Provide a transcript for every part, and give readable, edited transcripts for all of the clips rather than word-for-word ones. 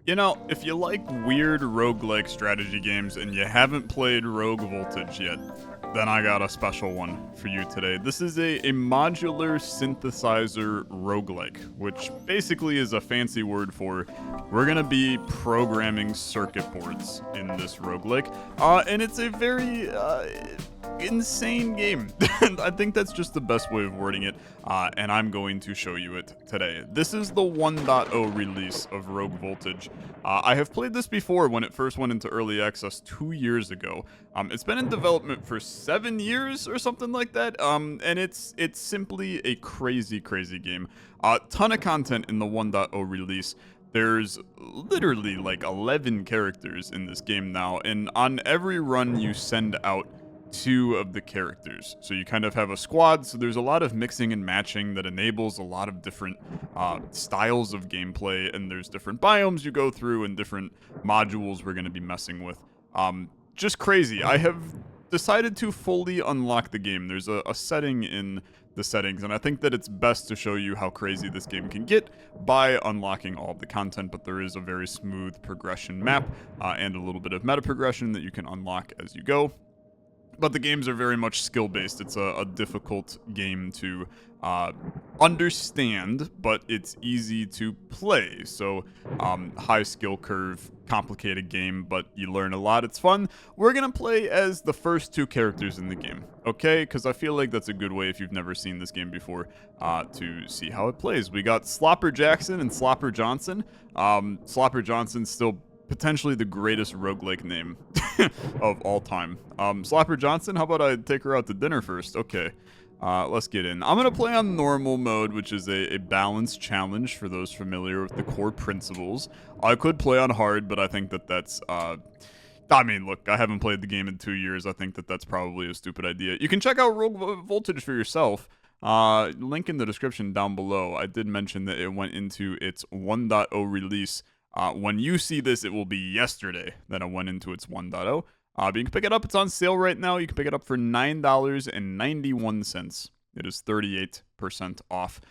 You know, if you like weird roguelike strategy games and you haven't played Rogue Voltage yet, then I got a special one for you today. This is a modular synthesizer roguelike, which basically is a fancy word for we're going to be programming circuit boards in this roguelike. And it's a very insane game. I think that's just the best way of wording it, and I'm going to show you it today. This is the 1.0 release of Rogue Voltage. I have played this before when it first went into early access 2 years ago. It's been in development for 7 years or something like that, and it's simply a crazy game. Ton of content in the 1.0 release. There's literally like 11 characters in this game now, and on every run you send out 2 of the characters. So you kind of have a squad, so there's a lot of mixing and matching that enables a lot of different styles of gameplay, and there's different biomes you go through and different modules we're going to be messing with. Just crazy. I have decided to fully unlock the game. There's a setting in the settings, and I think that it's best to show you how crazy this game can get by unlocking all of the content, but there is a very smooth progression map and a little bit of meta progression that you can unlock as you go. But the games are very much skill-based. It's a difficult game to understand, but it's easy to play. So, high skill curve, complicated game, but you learn a lot. It's fun. We're going to play as the first 2 characters in the game, okay? Because I feel like that's a good way, if you've never seen this game before, to see how it plays. We got Slopper Jackson and Slopper Johnson. Slopper Johnson's still potentially the greatest roguelike name of all time. Slopper Johnson, how about I take her out to dinner first? Okay, let's get in. I'm going to play on normal mode, which is a balanced challenge for those familiar with the core principles. I could play on hard, but I think that that's... I mean, look, I haven't played the game in 2 years. I think that that's probably a stupid idea. You can check out Rogue Voltage for yourself. Link in the description down below. I did mention that it went into its 1.0 release. When you see this, it will be yesterday that it went into its 1.0. But you can pick it up. It's on sale right now. You can pick it up for $9.91. It is 38% off.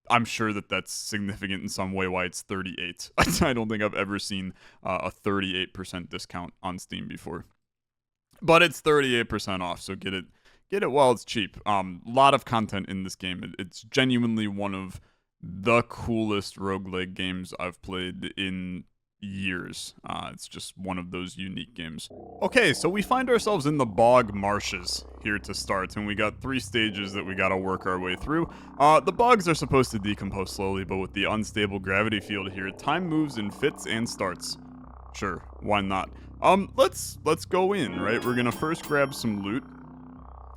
I'm sure that that's significant in some way why it's 38. I don't think I've ever seen a 38% discount on Steam before. But it's 38% off, so get it while it's cheap. Lot of content in this game. It's genuinely one of the coolest roguelike games I've played in years. It's just one of those unique games. Okay, so we find ourselves in the bog marshes here to start, and we got 3 stages that we gotta work our way through. The bogs are supposed to decompose slowly, but with the unstable gravity field here, time moves in fits and starts. Sure, why not? Let's go in, right? We're gonna first grab some loot.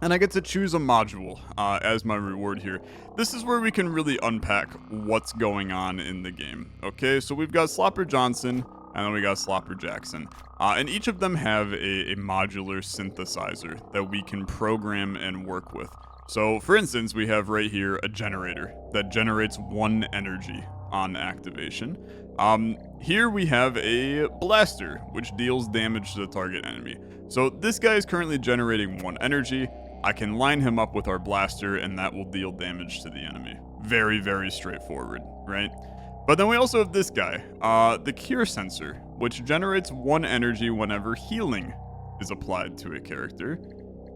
And I get to choose a module as my reward here. This is where we can really unpack what's going on in the game. Okay, so we've got Slopper Johnson, and then we got Slopper Jackson. And each of them have a modular synthesizer that we can program and work with. So, for instance, we have right here a generator that generates 1 energy on activation. Here we have a blaster, which deals damage to the target enemy. So this guy is currently generating 1 energy. I can line him up with our blaster, and that will deal damage to the enemy. Very straightforward, right? But then we also have this guy, the cure sensor, which generates 1 energy whenever healing is applied to a character.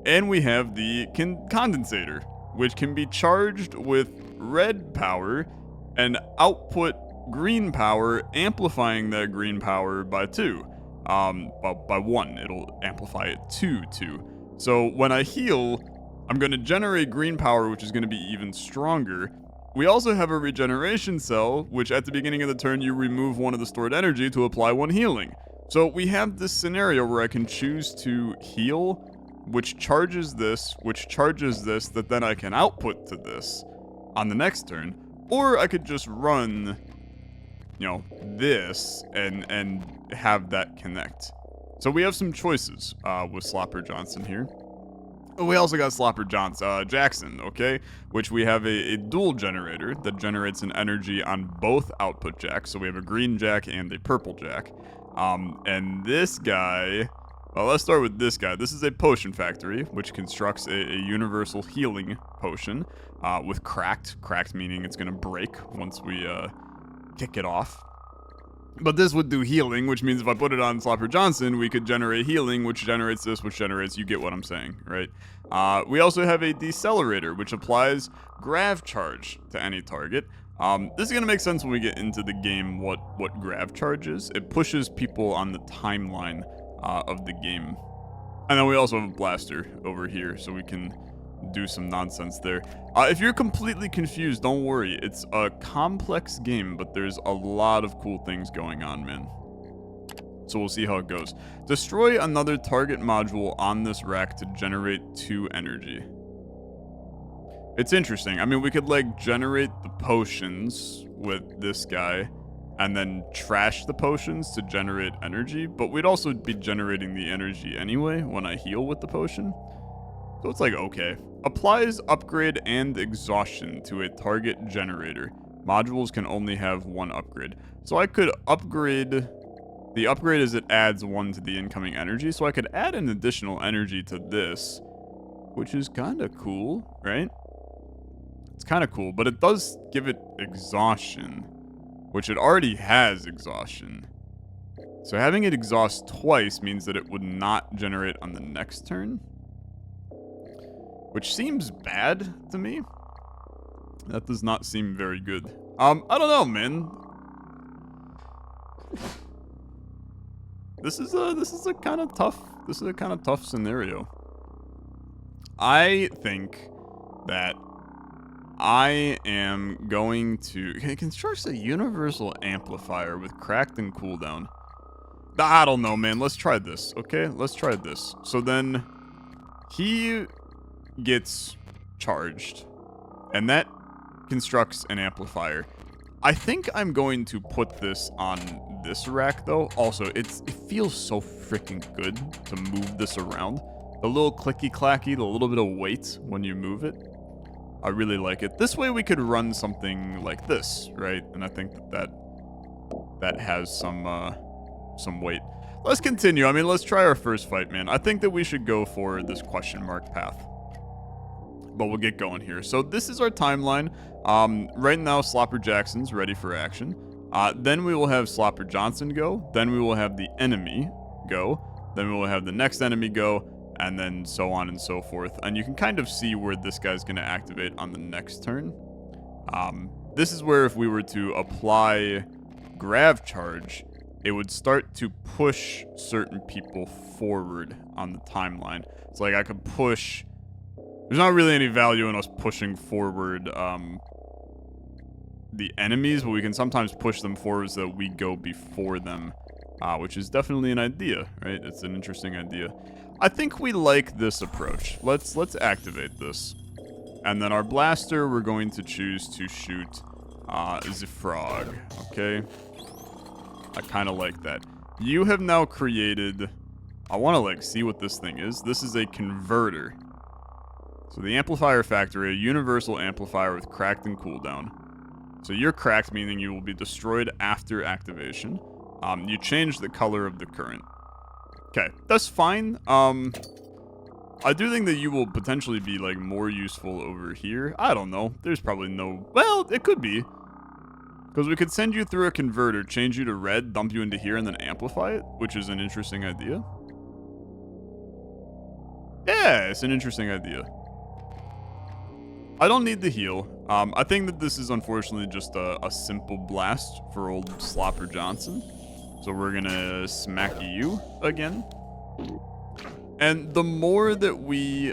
And we have the condensator, which can be charged with red power and output green power, amplifying that green power by 2. By 1, it'll amplify it to 2. So when I heal, I'm going to generate green power, which is going to be even stronger. We also have a regeneration cell, which at the beginning of the turn, you remove 1 of the stored energy to apply 1 healing. So we have this scenario where I can choose to heal, which charges this, that then I can output to this on the next turn. Or I could just run, you know, this and have that connect. So we have some choices with Slopper Johnson here. We also got Slopper Jackson, okay? Which we have a dual generator that generates an energy on both output jacks. So we have a green jack and a purple jack. And this guy... Well, let's start with this guy. This is a potion factory, which constructs a universal healing potion with cracked. Cracked meaning it's going to break once we kick it off. But this would do healing, which means if I put it on Slapper Johnson, we could generate healing, which generates this, which generates, you get what I'm saying, right? We also have a decelerator, which applies grav charge to any target. This is going to make sense when we get into the game what grav charge is. It pushes people on the timeline of the game. And then we also have a blaster over here, so we can do some nonsense there. If you're completely confused, don't worry. It's a complex game, but there's a lot of cool things going on, man. So we'll see how it goes. Destroy another target module on this rack to generate 2 energy. It's interesting. I mean, we could, like, generate the potions with this guy and then trash the potions to generate energy, but we'd also be generating the energy anyway when I heal with the potion. So it's like, okay. Applies upgrade and exhaustion to a target generator. Modules can only have 1 upgrade. So I could upgrade... The upgrade is it adds 1 to the incoming energy, so I could add an additional energy to this, which is kind of cool, right? It's kind of cool, but it does give it exhaustion, which it already has exhaustion. So having it exhaust twice means that it would not generate on the next turn, which seems bad to me. That does not seem very good. I don't know, man. This is a kind of tough scenario. I think that I am going to construct a universal amplifier with cracked and cooldown. I don't know, man. Let's try this, okay? Let's try this. So then he gets charged, and that constructs an amplifier. I think I'm going to put this on this rack, though. Also, it feels so freaking good to move this around. The little clicky-clacky, the little bit of weight when you move it. I really like it. This way we could run something like this, right? And I think that has some weight. Let's continue. I mean, let's try our first fight, man. I think that we should go for this question mark path. But we'll get going here. So this is our timeline. Right now, Slapper Jackson's ready for action. Then we will have Slapper Johnson go. Then we will have the enemy go. Then we will have the next enemy go. And then so on and so forth. And you can kind of see where this guy's going to activate on the next turn. This is where if we were to apply grav charge, it would start to push certain people forward on the timeline. It's like I could push... There's not really any value in us pushing forward the enemies, but we can sometimes push them forward so that we go before them, which is definitely an idea, right? It's an interesting idea. I think we like this approach. Let's activate this. And then our blaster, we're going to choose to shoot the frog, okay? I kind of like that. You have now created... I want to, like, see what this thing is. This is a converter. So the amplifier factory, a universal amplifier with cracked and cooldown. So you're cracked, meaning you will be destroyed after activation. You change the color of the current. Okay, that's fine. I do think that you will potentially be, like, more useful over here. I don't know. There's probably no... Well, it could be. Because we could send you through a converter, change you to red, dump you into here, and then amplify it, which is an interesting idea. Yeah, it's an interesting idea. I don't need the heal. I think that this is unfortunately just a simple blast for old Slapper Johnson. So we're gonna smack you again. And the more that we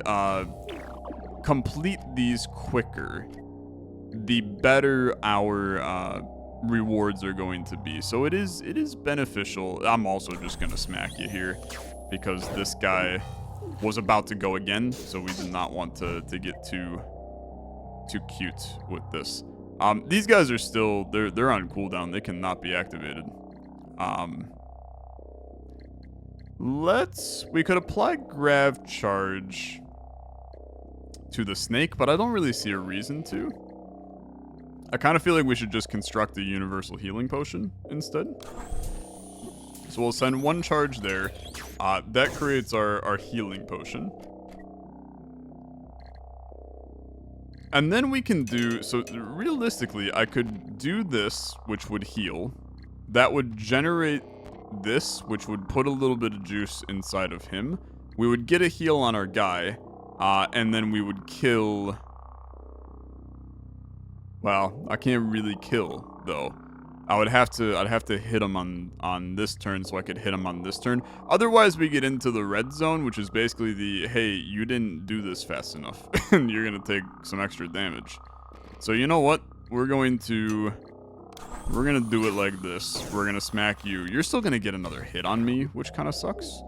complete these quicker, the better our rewards are going to be. So it is beneficial. I'm also just gonna smack you here because this guy was about to go again, so we did not want to get too cute with this. These guys are still they're on cooldown. They cannot be activated. We could apply grav charge to the snake, but I don't really see a reason to. I kind of feel like we should just construct a universal healing potion instead. So we'll send 1 charge there. That creates our healing potion. And then we can do... So realistically, I could do this, which would heal. that would generate this, which would put a little bit of juice inside of him. We would get a heal on our guy, and then we would kill... Well, I can't really kill, though. I'd have to hit him on this turn so I could hit him on this turn. Otherwise, we get into the red zone, which is basically the, hey, you didn't do this fast enough, and you're going to take some extra damage. So you know what? We're going to do it like this. We're going to smack you. You're still going to get another hit on me, which kind of sucks.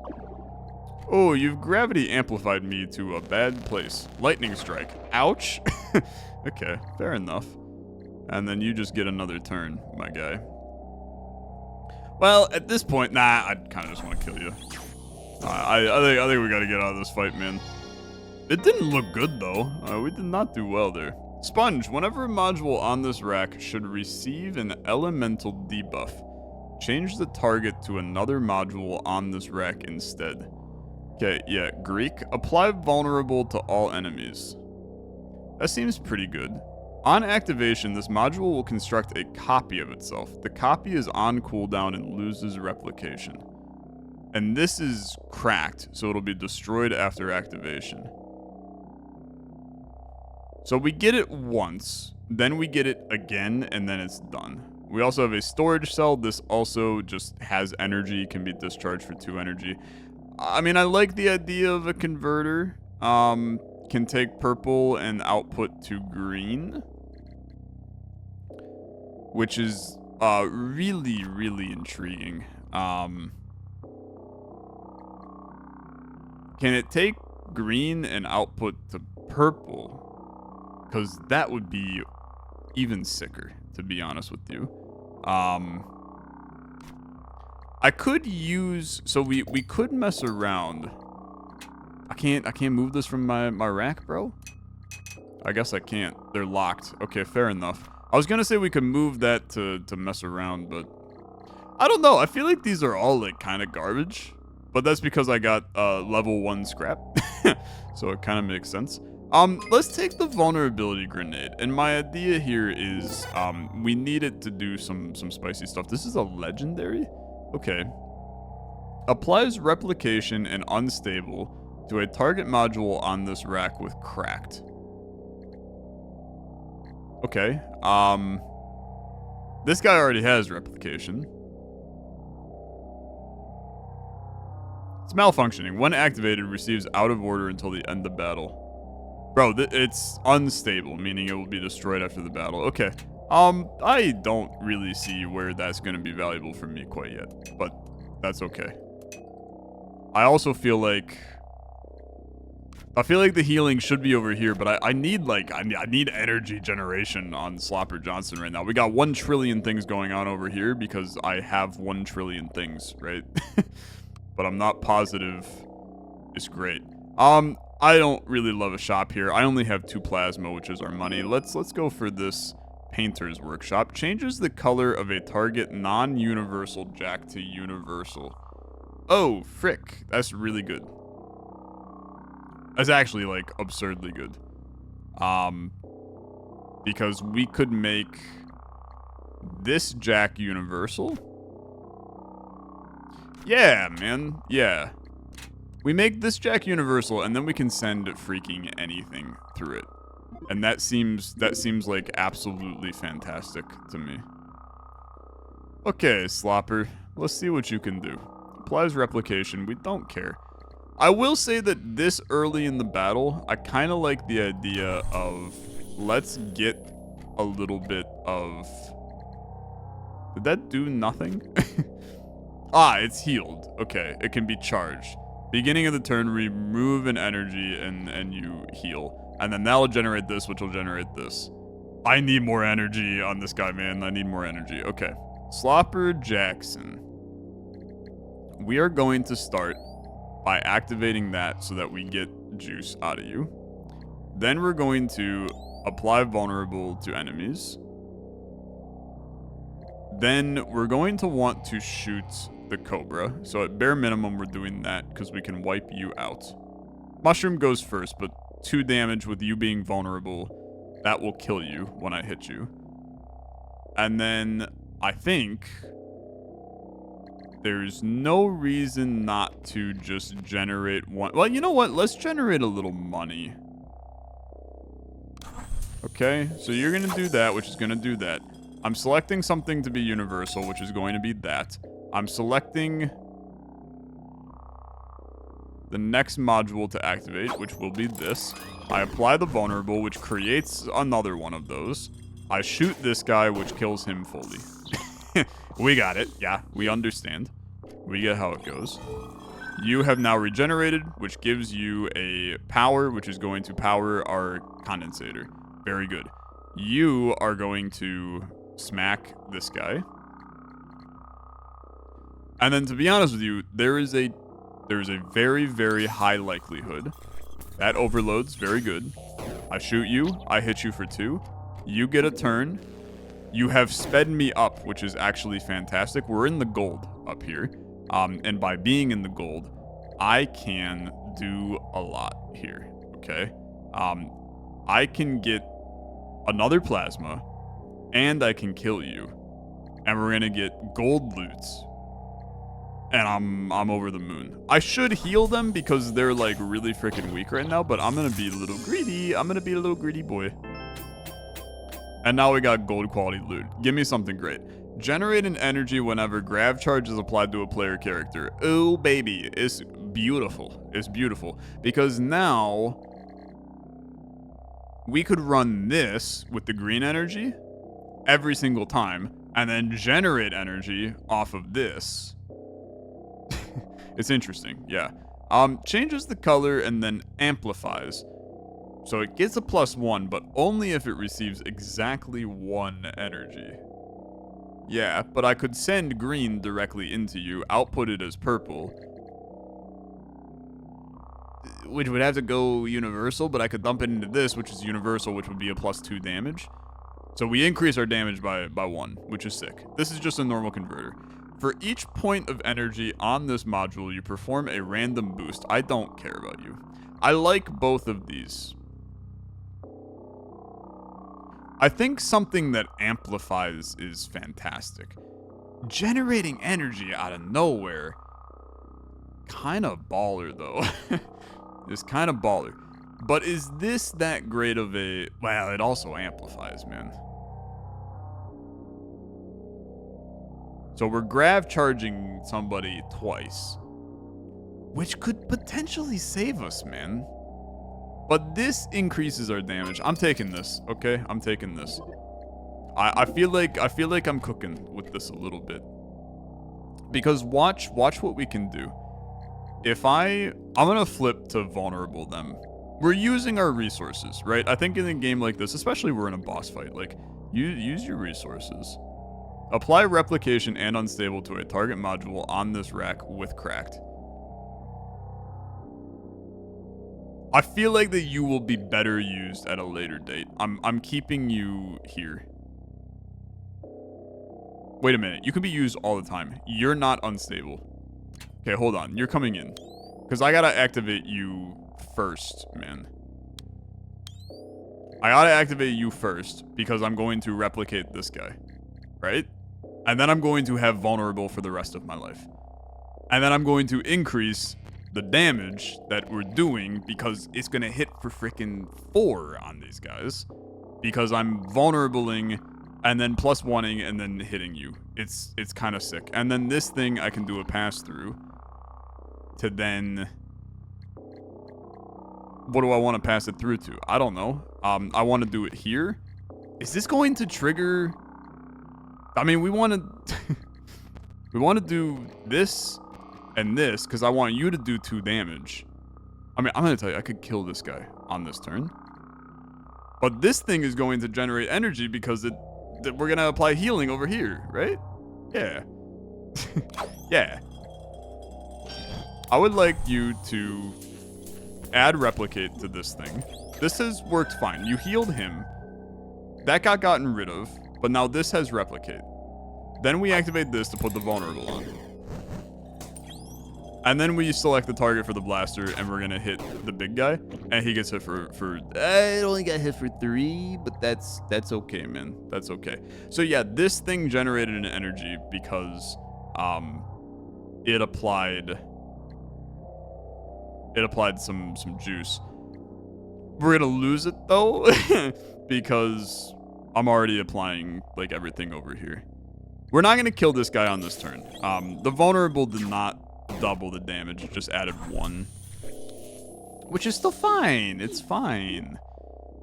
Oh, you've gravity amplified me to a bad place. Lightning strike. Ouch. Okay, fair enough. And then you just get another turn, my guy. Well, at this point, nah, I kind of just want to kill you. I think we got to get out of this fight, man. It didn't look good, though. We did not do well there. Sponge, whenever a module on this rack should receive an elemental debuff, change the target to another module on this rack instead. Okay, yeah, Greek. Apply vulnerable to all enemies. That seems pretty good. On activation, this module will construct a copy of itself. The copy is on cooldown and loses replication. And this is cracked, so it'll be destroyed after activation. So we get it once, then we get it again, and then it's done. We also have a storage cell. This also just has energy, can be discharged for 2 energy. I mean, I like the idea of a converter. Can take purple and output to green, which is really, really intriguing. Can it take green and output to purple? Because that would be even sicker, to be honest with you. I could use... So we could mess around... I can't move this from my rack, bro? I guess I can't. They're locked. Okay, fair enough. I was gonna say we could move that to mess around, but... I don't know. I feel like these are all, like, kind of garbage. But that's because I got level 1 scrap. So it kind of makes sense. Let's take the vulnerability grenade. And my idea here is we need it to do some spicy stuff. This is a legendary? Okay. Applies replication and unstable to a target module on this rack with cracked. Okay. This guy already has replication. It's malfunctioning. When activated, receives out of order until the end of battle. Bro, it's unstable, meaning it will be destroyed after the battle. Okay. I don't really see where that's going to be valuable for me quite yet, but that's okay. I also feel like... the healing should be over here, but I need energy generation on Slopper Johnson right now. We got 1 trillion things going on over here because I have 1 trillion things, right? But I'm not positive it's great. I don't really love a shop here. I only have 2 plasma, which is our money. Let's go for this painter's workshop. Changes the color of a target non-universal jack to universal. Oh, frick. That's really good. That's actually, like, absurdly good. Because we could make this jack universal. Yeah, man. Yeah. We make this jack universal, and then we can send freaking anything through it. And that seems like absolutely fantastic to me. Okay, Slopper. Let's see what you can do. Applies replication. We don't care. I will say that this early in the battle, I kind of like the idea of let's get a little bit of... Did that do nothing? Ah, it's healed. Okay, it can be charged. Beginning of the turn, remove an energy and you heal. And then that'll generate this, which will generate this. I need more energy on this guy, man. I need more energy. Okay. Slopper Jackson. We are going to start by activating that so that we get juice out of you. Then we're going to apply vulnerable to enemies. Then we're going to want to shoot the Cobra. So at bare minimum, we're doing that because we can wipe you out. Mushroom goes first, but 2 damage with you being vulnerable. That will kill you when I hit you. And then I think there's no reason not to just generate one. Well, you know what? Let's generate a little money. Okay, so you're going to do that, which is going to do that. I'm selecting something to be universal, which is going to be that. I'm selecting the next module to activate, which will be this. I apply the vulnerable, which creates another one of those. I shoot this guy, which kills him fully. We got it. Yeah, we understand. We get how it goes. You have now regenerated, which gives you a power, which is going to power our condensator. Very good. You are going to smack this guy. And then, to be honest with you, there is a very, very high likelihood that overloads. Very good. I shoot you. I hit you for 2. You get a turn. You have sped me up, which is actually fantastic. We're in the gold up here. And by being in the gold, I can do a lot here. Okay. I can get another plasma, and I can kill you. And we're gonna get gold loots. And I'm over the moon. I should heal them because they're like really freaking weak right now, but I'm gonna be a little greedy. I'm gonna be a little greedy boy. And now we got gold quality loot. Give me something great. Generate an energy whenever grav charge is applied to a player character. Oh baby, it's beautiful. It's beautiful. Because now we could run this with the green energy every single time and then generate energy off of this. It's interesting, yeah. Changes the color and then amplifies. So it gets a +1, but only if it receives exactly 1 energy. Yeah, but I could send green directly into you, output it as purple, which would have to go universal, but I could dump it into this, which is universal, which would be a +2 damage. So we increase our damage by 1, which is sick. This is just a normal converter. For each point of energy on this module, you perform a random boost. I don't care about you. I like both of these. I think something that amplifies is fantastic. Generating energy out of nowhere, kind of baller though. It's kind of baller. But is this that great of a... Well, it also amplifies, man. So we're grav charging somebody twice, which could potentially save us, man. But this increases our damage. I'm taking this, okay? I'm taking this. I feel like I'm cooking with this a little bit. Because watch what we can do. If I'm gonna flip to vulnerable them. We're using our resources, right? I think in a game like this, especially we're in a boss fight, like, use your resources. Apply replication and unstable to a target module on this rack with cracked. I feel like that you will be better used at a later date. I'm keeping you here. Wait a minute. You can be used all the time. You're not unstable. Okay, hold on. You're coming in. Because I gotta activate you first, man. I gotta activate you first because I'm going to replicate this guy. Right? And then I'm going to have vulnerable for the rest of my life. And then I'm going to increase the damage that we're doing because it's going to hit for freaking 4 on these guys. Because I'm vulnerabling and then +1ing and then hitting you. It's kind of sick. And then this thing I can do a pass through to then... What do I want to pass it through to? I don't know. I want to do it here. Is this going to trigger... I mean, we want to... we want to do this and this, because I want you to do 2 damage. I mean, I'm going to tell you, I could kill this guy on this turn. But this thing is going to generate energy because we're going to apply healing over here, right? Yeah. Yeah. I would like you to add replicate to this thing. This has worked fine. You healed him. That got gotten rid of. But now this has replicate. Then we activate this to put the vulnerable on. And then we select the target for the blaster, and we're going to hit the big guy. And he gets hit for I only got hit for 3, but that's okay, man. That's okay. So yeah, this thing generated an energy because it applied some juice. We're gonna lose it though, because I'm already applying like everything over here. We're not gonna kill this guy on this turn. The vulnerable did not double the damage, it just added 1. Which is still fine. It's fine.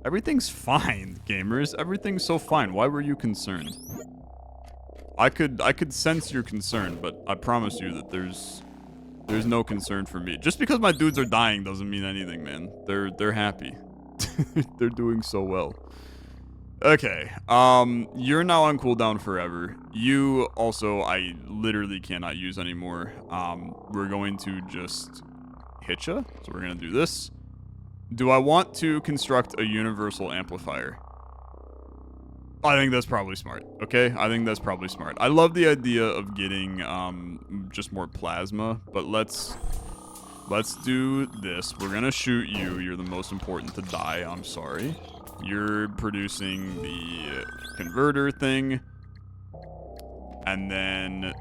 Everything's fine, gamers. Everything's so fine. Why were you concerned? I could sense your concern, but I promise you that there's no concern for me. Just because my dudes are dying doesn't mean anything, man. They're happy. They're doing so well. Okay. You're now on cooldown forever. You also I literally cannot use anymore. We're going to just hit ya. So we're gonna do this. Do I want to construct a universal amplifier? I think that's probably smart, okay? I think that's probably smart. I love the idea of getting just more plasma, but let's do this. We're gonna shoot you. You're the most important to die. I'm sorry. You're producing the converter thing. And then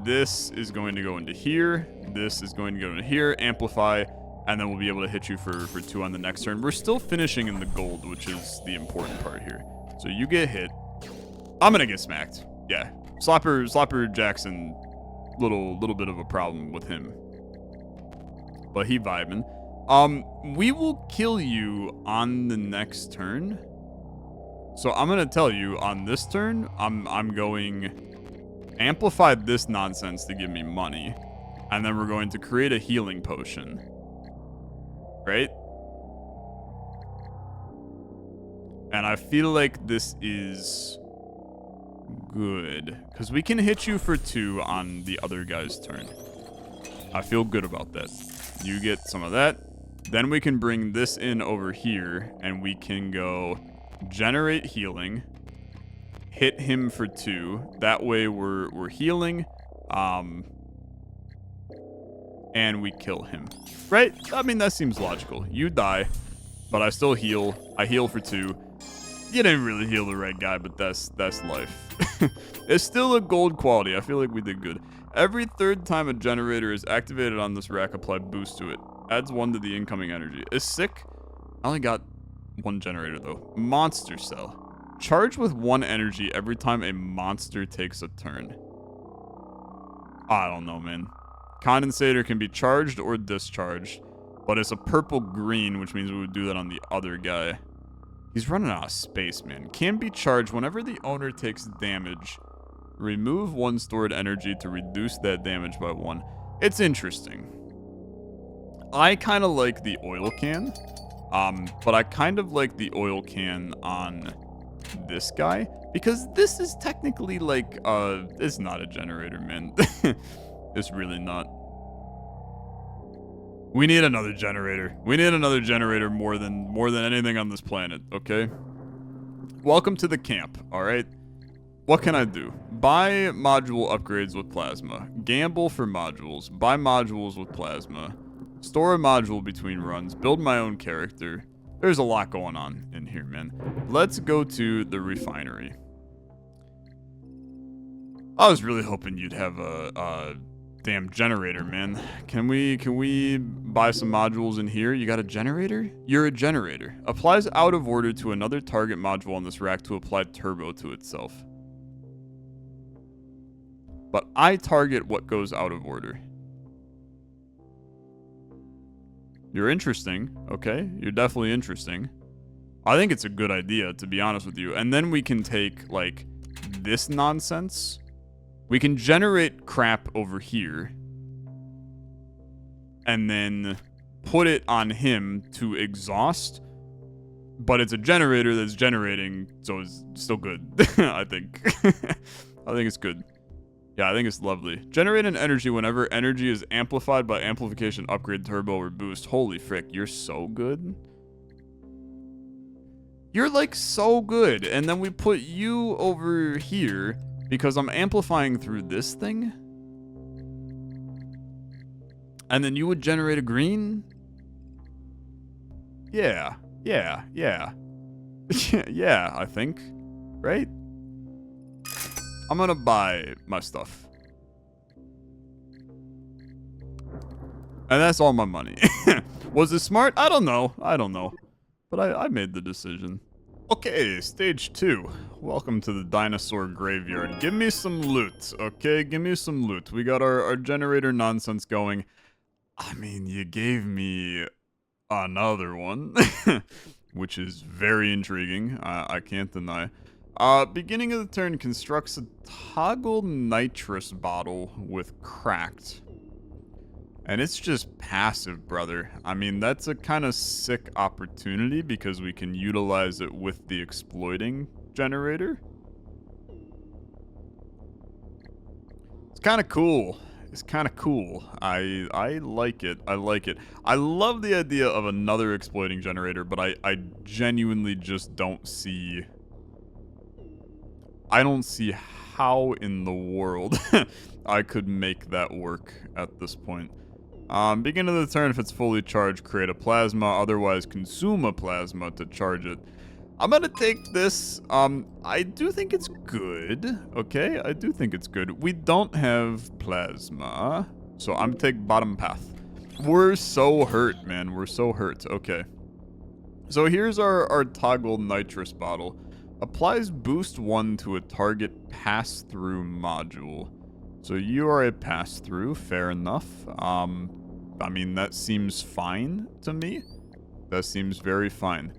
this is going to go into here. This is going to go into here, amplify, and then we'll be able to hit you for 2 on the next turn. We're still finishing in the gold, which is the important part here. So you get hit. I'm gonna get smacked. Yeah. Slapper Jackson, little bit of a problem with him. But he vibing. We will kill you on the next turn. So I'm gonna tell you, on this turn, I'm going amplify this nonsense to give me money. And then we're going to create a healing potion. Right? And I feel like this is good. Because we can hit you for 2 on the other guy's turn. I feel good about that. You get some of that. Then we can bring this in over here. And we can go generate healing. Hit him for 2. That way we're healing. And we kill him. Right? I mean, that seems logical. You die. But I still heal. I heal for 2. You didn't really heal the right guy, but that's life. It's still a gold quality. I feel like we did good. Every 3rd time a generator is activated on this rack, apply boost to it. Adds 1 to the incoming energy. Is sick. I only got 1 generator though. Monster cell. Charge with 1 energy every time a monster takes a turn. I don't know, man. Condensator can be charged or discharged, but it's a purple-green, which means we would do that on the other guy. He's running out of space, man. Can be charged whenever the owner takes damage. Remove 1 stored energy to reduce that damage by 1. It's interesting. I kind of like the oil can, but I kind of like the oil can on this guy, because this is technically like, it's not a generator, man. It's really not. We need another generator. We need another generator more than anything on this planet, okay? Welcome to the camp, all right? What can I do? Buy module upgrades with plasma. Gamble for modules. Buy modules with plasma. Store a module between runs. Build my own character. There's a lot going on in here, man. Let's go to the refinery. I was really hoping you'd have a damn generator, man. Can we buy some modules in here? You got a generator? You're a generator. Applies out of order to another target module on this rack to apply turbo to itself. But I target what goes out of order. You're interesting, okay? You're definitely interesting. I think it's a good idea, to be honest with you. And then we can take, like, this nonsense. We can generate crap over here. And then put it on him to exhaust. But it's a generator that's generating, so it's still good, I think. I think it's good. Yeah, I think it's lovely. Generate an energy whenever energy is amplified by amplification, upgrade, turbo, or boost. Holy frick, you're so good. You're like so good. And then we put you over here because I'm amplifying through this thing. And then you would generate a green? Yeah, yeah, yeah. Yeah, I think. Right? I'm gonna buy my stuff. And that's all my money. Was it smart? I don't know. I don't know. But I made the decision. Okay, stage 2. Welcome to the dinosaur graveyard. Give me some loot, okay? Give me some loot. We got our generator nonsense going. I mean, you gave me another one, which is very intriguing. I can't deny. Beginning of the turn constructs a toggle nitrous bottle with cracked. And it's just passive, brother. I mean, that's a kind of sick opportunity because we can utilize it with the exploiting generator. It's kind of cool. It's kind of cool. I like it. I like it. I love the idea of another exploiting generator, but I genuinely just don't see... I don't see how in the world I could make that work at this point. Beginning of the turn, if it's fully charged, create a plasma. Otherwise, consume a plasma to charge it. I'm gonna take this. I do think it's good. Okay, I do think it's good. We don't have plasma, so I'm take bottom path. We're so hurt, man. We're so hurt. Okay. So here's our toggle nitrous bottle. Applies boost 1 to a target pass-through module. So you are a pass-through, fair enough. I mean, that seems fine to me. That seems very fine.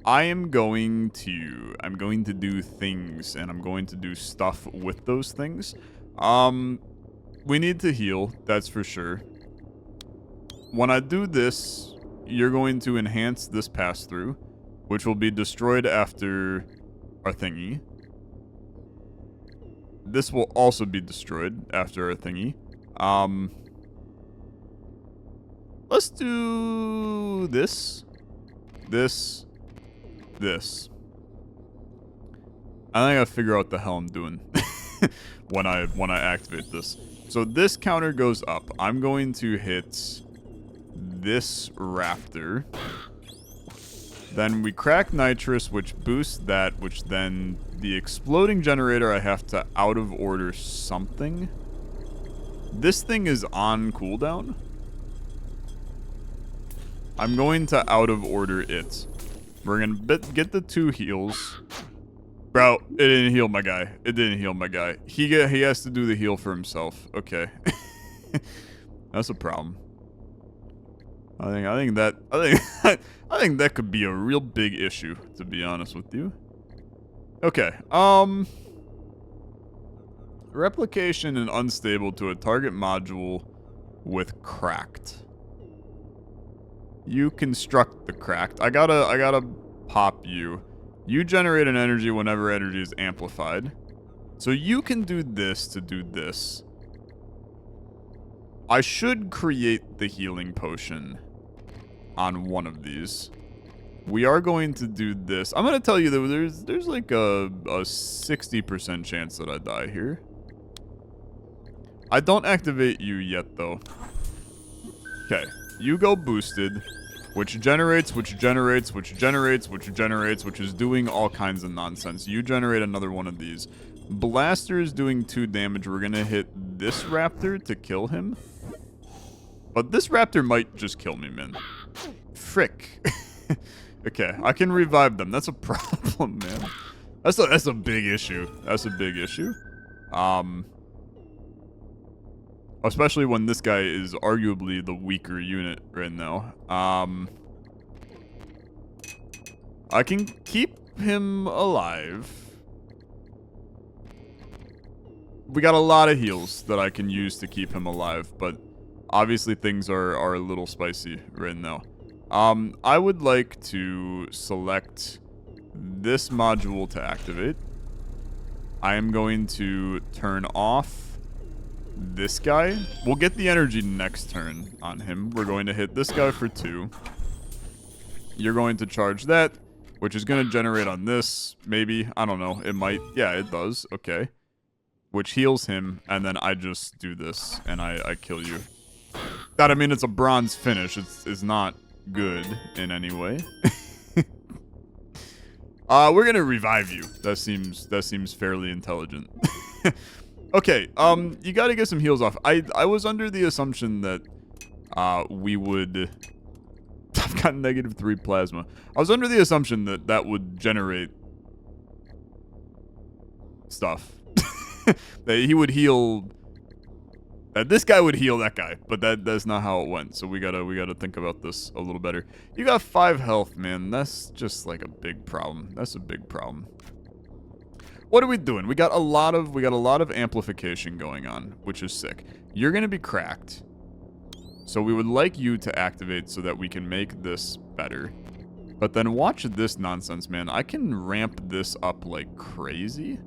I'm going to do things, and I'm going to do stuff with those things. We need to heal, that's for sure. When I do this, you're going to enhance this pass-through, which will be destroyed after our thingy. This will also be destroyed after our thingy. Let's do this. This. I think I figure out what the hell I'm doing when I activate this. So this counter goes up. I'm going to hit this raptor. Then we crack nitrous, which boosts that, which then the exploding generator, I have to out of order something. This thing is on cooldown. I'm going to out of order it. We're going to get the 2 heals. Bro, it didn't heal my guy. It didn't heal my guy. He has to do the heal for himself. Okay. That's a problem. I think that could be a real big issue, to be honest with you. Okay. Replication and unstable to a target module with cracked. You construct the cracked. I gotta pop you. You generate an energy whenever energy is amplified. So you can do this to do this. I should create the healing potion on one of these. We are going to do this. I'm going to tell you that there's like a 60% chance that I die here. I don't activate you yet, though. Okay. You go boosted, which generates, which is doing all kinds of nonsense. You generate another one of these. Blaster is doing 2 damage. We're going to hit this raptor to kill him. But this raptor might just kill me, man. Frick. Okay, I can revive them. That's a problem, man. That's a big issue. That's a big issue. Especially when this guy is arguably the weaker unit right now. I can keep him alive. We got a lot of heals that I can use to keep him alive, but obviously things are a little spicy right now. I would like to select this module to activate. I am going to turn off this guy. We'll get the energy next turn on him. We're going to hit this guy for 2. You're going to charge that, which is going to generate on this, maybe. I don't know. It might. Yeah, it does. Okay. Which heals him, and then I just do this, and I kill you. That, I mean, it's a bronze finish. It's not good in any way. We're gonna revive you. That seems fairly intelligent. Okay, you gotta get some heals off. I was under the assumption that we would... I've got -3 plasma. I was under the assumption that that would generate stuff. That he would heal... That this guy would heal that guy, but that's not how it went. So we gotta think about this a little better. You got 5 health, man. That's just like a big problem. That's a big problem. What are we doing? We got a lot of amplification going on, which is sick. You're gonna be cracked. So we would like you to activate so that we can make this better. But then watch this nonsense, man. I can ramp this up like crazy.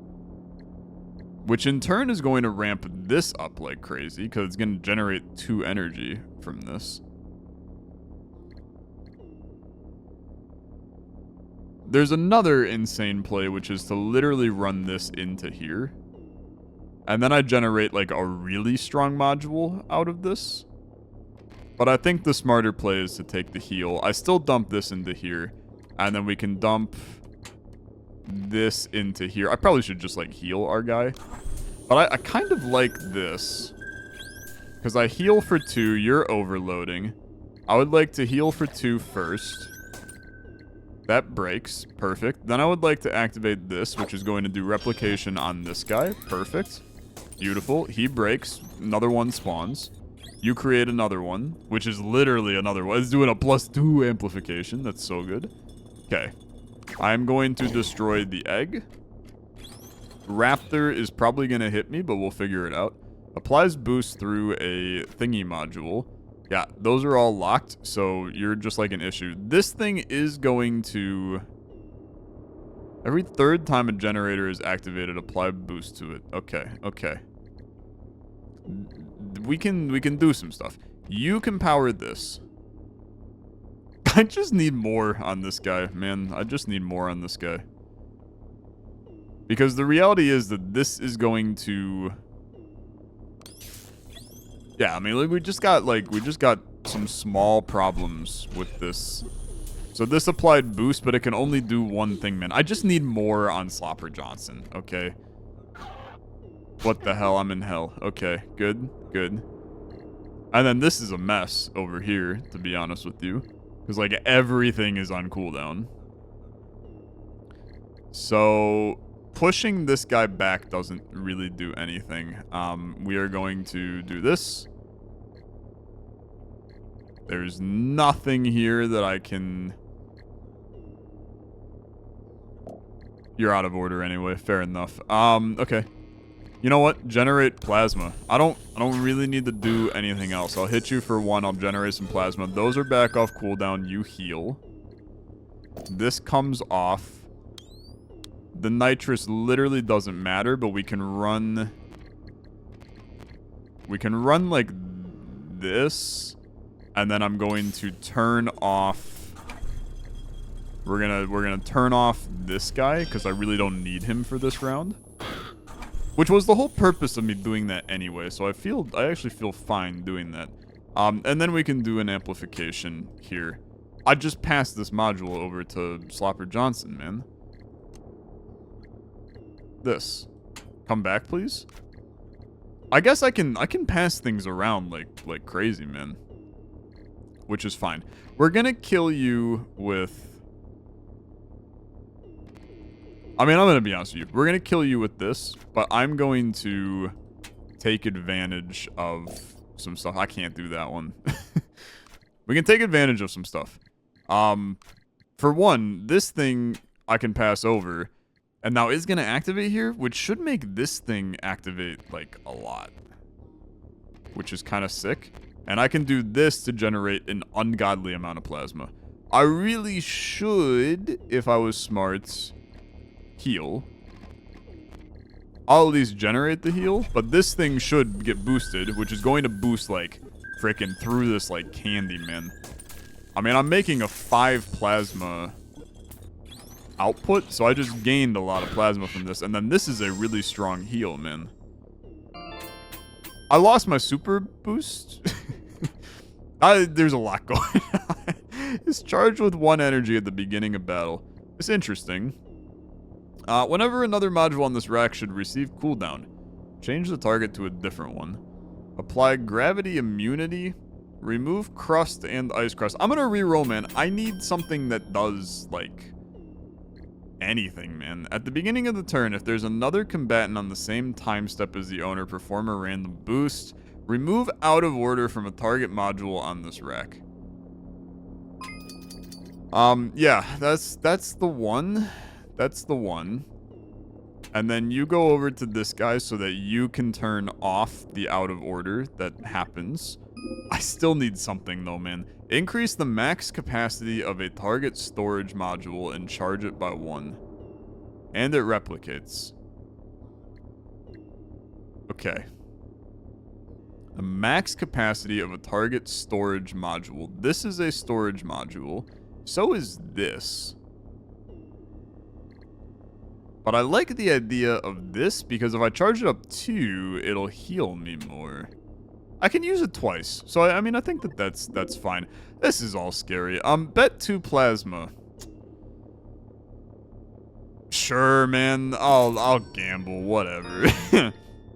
Which in turn is going to ramp this up like crazy, because it's going to generate 2 energy from this. There's another insane play, which is to literally run this into here. And then I generate like a really strong module out of this. But I think the smarter play is to take the heal. I still dump this into here. And then we can dump this into here. I probably should just like heal our guy. But I kind of like this. Because I heal for 2, you're overloading. I would like to heal for 2 first. That breaks. Perfect. Then I would like to activate this, which is going to do replication on this guy. Perfect. Beautiful. He breaks. Another one spawns. You create another one, which is literally another one. It's doing a +2 amplification. That's so good. Okay. I'm going to destroy the egg. Raptor is probably going to hit me, but we'll figure it out. Applies boost through a thingy module. Yeah, those are all locked, so you're just like an issue. This thing is going to... Every 3rd time a generator is activated, apply boost to it. Okay, okay. We can do some stuff. You can power this. I just need more on this guy, man. I just need more on this guy. Because the reality is that this is going to... Yeah, I mean, like, we just got some small problems with this. So this applied boost, but it can only do one thing, man. I just need more on Slopper Johnson, okay? What the hell? I'm in hell. Okay, good, good. And then this is a mess over here, to be honest with you. Because, like, everything is on cooldown. So... Pushing this guy back doesn't really do anything. We are going to do this. There's nothing here that I can... You're out of order anyway. Fair enough. Okay. You know what? Generate plasma. I don't really need to do anything else. I'll hit you for 1. I'll generate some plasma. Those are back off cooldown. You heal. This comes off. The nitrous literally doesn't matter, but we can run... We can run like this. And then I'm going to turn off... We're gonna turn off this guy, because I really don't need him for this round. Which was the whole purpose of me doing that anyway, so I actually feel fine doing that. And then we can do an amplification here. I just passed this module over to Slopper Johnson, man. This. Come back, please. I guess I can pass things around like crazy, man. Which is fine. We're gonna kill you with... I mean, I'm gonna be honest with you. We're gonna kill you with this, but I'm going to take advantage of some stuff. I can't do that one. We can take advantage of some stuff. For one, this thing I can pass over. And now it's going to activate here, which should make this thing activate, like, a lot. Which is kind of sick. And I can do this to generate an ungodly amount of plasma. I really should, if I was smart, heal. I'll at least generate the heal, but this thing should get boosted, which is going to boost, like, frickin' through this, like, candy, man. I mean, I'm making a 5 plasma... output, so I just gained a lot of plasma from this, and then this is a really strong heal, man. I lost my super boost. There's a lot going on. It's charged with 1 energy at the beginning of battle. It's interesting. Whenever another module on this rack should receive cooldown, change the target to a different one. Apply gravity immunity Remove crust and ice crust. I'm gonna reroll, man. I need something that does, like, anything, man. At the beginning of the turn, if there's another combatant on the same time step as the owner, perform a random boost. Remove out of order from a target module on this rack. Yeah, that's the one. That's the one. And then you go over to this guy so that you can turn off the out of order that happens. I still need something though, man. Increase the max capacity of a target storage module and charge it by 1. And it replicates. Okay. The max capacity of a target storage module. This is a storage module. So is this. But I like the idea of this because if I charge it up 2, it'll heal me more. I can use it twice. So, I mean, I think that's fine. This is all scary. Bet 2 plasma. Sure, man. I'll gamble. Whatever.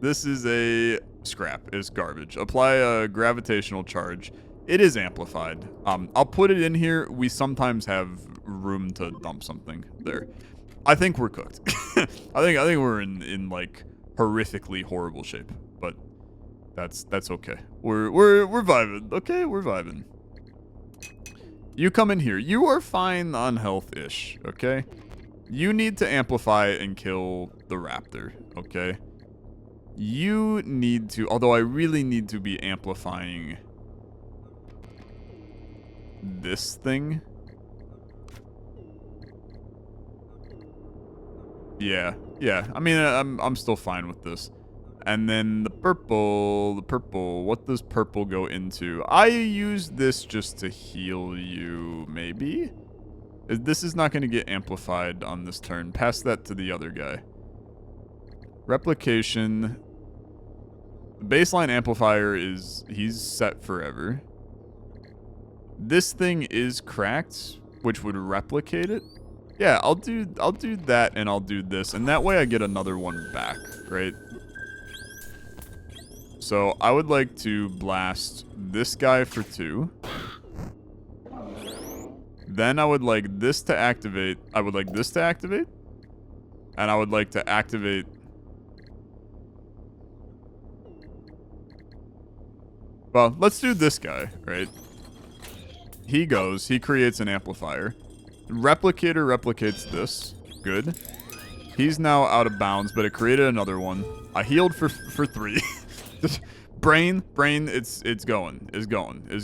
This is a scrap. It's garbage. Apply a gravitational charge. It is amplified. I'll put it in here. We sometimes have room to dump something there. I think we're cooked. I think we're in like horrifically horrible shape, but that's okay. We're vibing. Okay, we're vibing. You come in here. You are fine on health-ish, okay? You need to amplify and kill the raptor, okay? You need to, although I really need to be amplifying this thing. Yeah. I mean, I'm still fine with this. And then the purple, what does purple go into? I use this just to heal you, maybe? This is not going to get amplified on this turn. Pass that to the other guy. Replication. The baseline amplifier he's set forever. This thing is cracked, which would replicate it. Yeah, I'll do that and I'll do this, and that way I get another one back, right? So I would like to blast this guy for 2. Then I would like this to activate. I would like this to activate. And I would like to activate. Well, let's do this guy, right? He goes, he creates an amplifier. Replicator replicates this. Good. He's now out of bounds, but it created another one. I healed for 3. brain, it's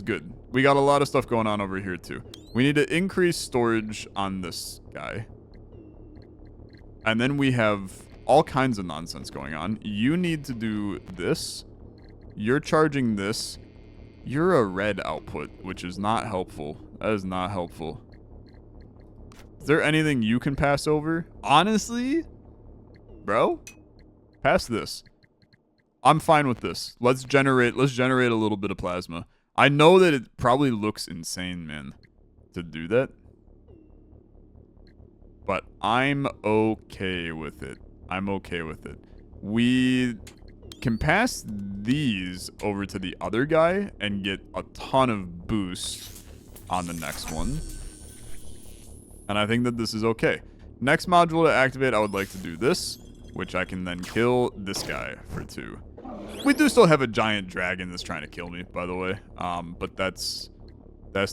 good. We got a lot of stuff going on over here too. We need to increase storage on this guy. And then we have all kinds of nonsense going on. You need to do this. You're charging this. You're a red output, which is not helpful. That is not helpful. Is there anything you can pass over? Honestly? Bro? Pass this. I'm fine with this. Let's generate a little bit of plasma. I know that it probably looks insane, man, to do that. But I'm okay with it. I'm okay with it. We can pass these over to the other guy and get a ton of boost on the next one. And I think that this is okay. Next module to activate, I would like to do this, which I can then kill this guy for 2. We do still have a giant dragon that's trying to kill me, by the way. But that's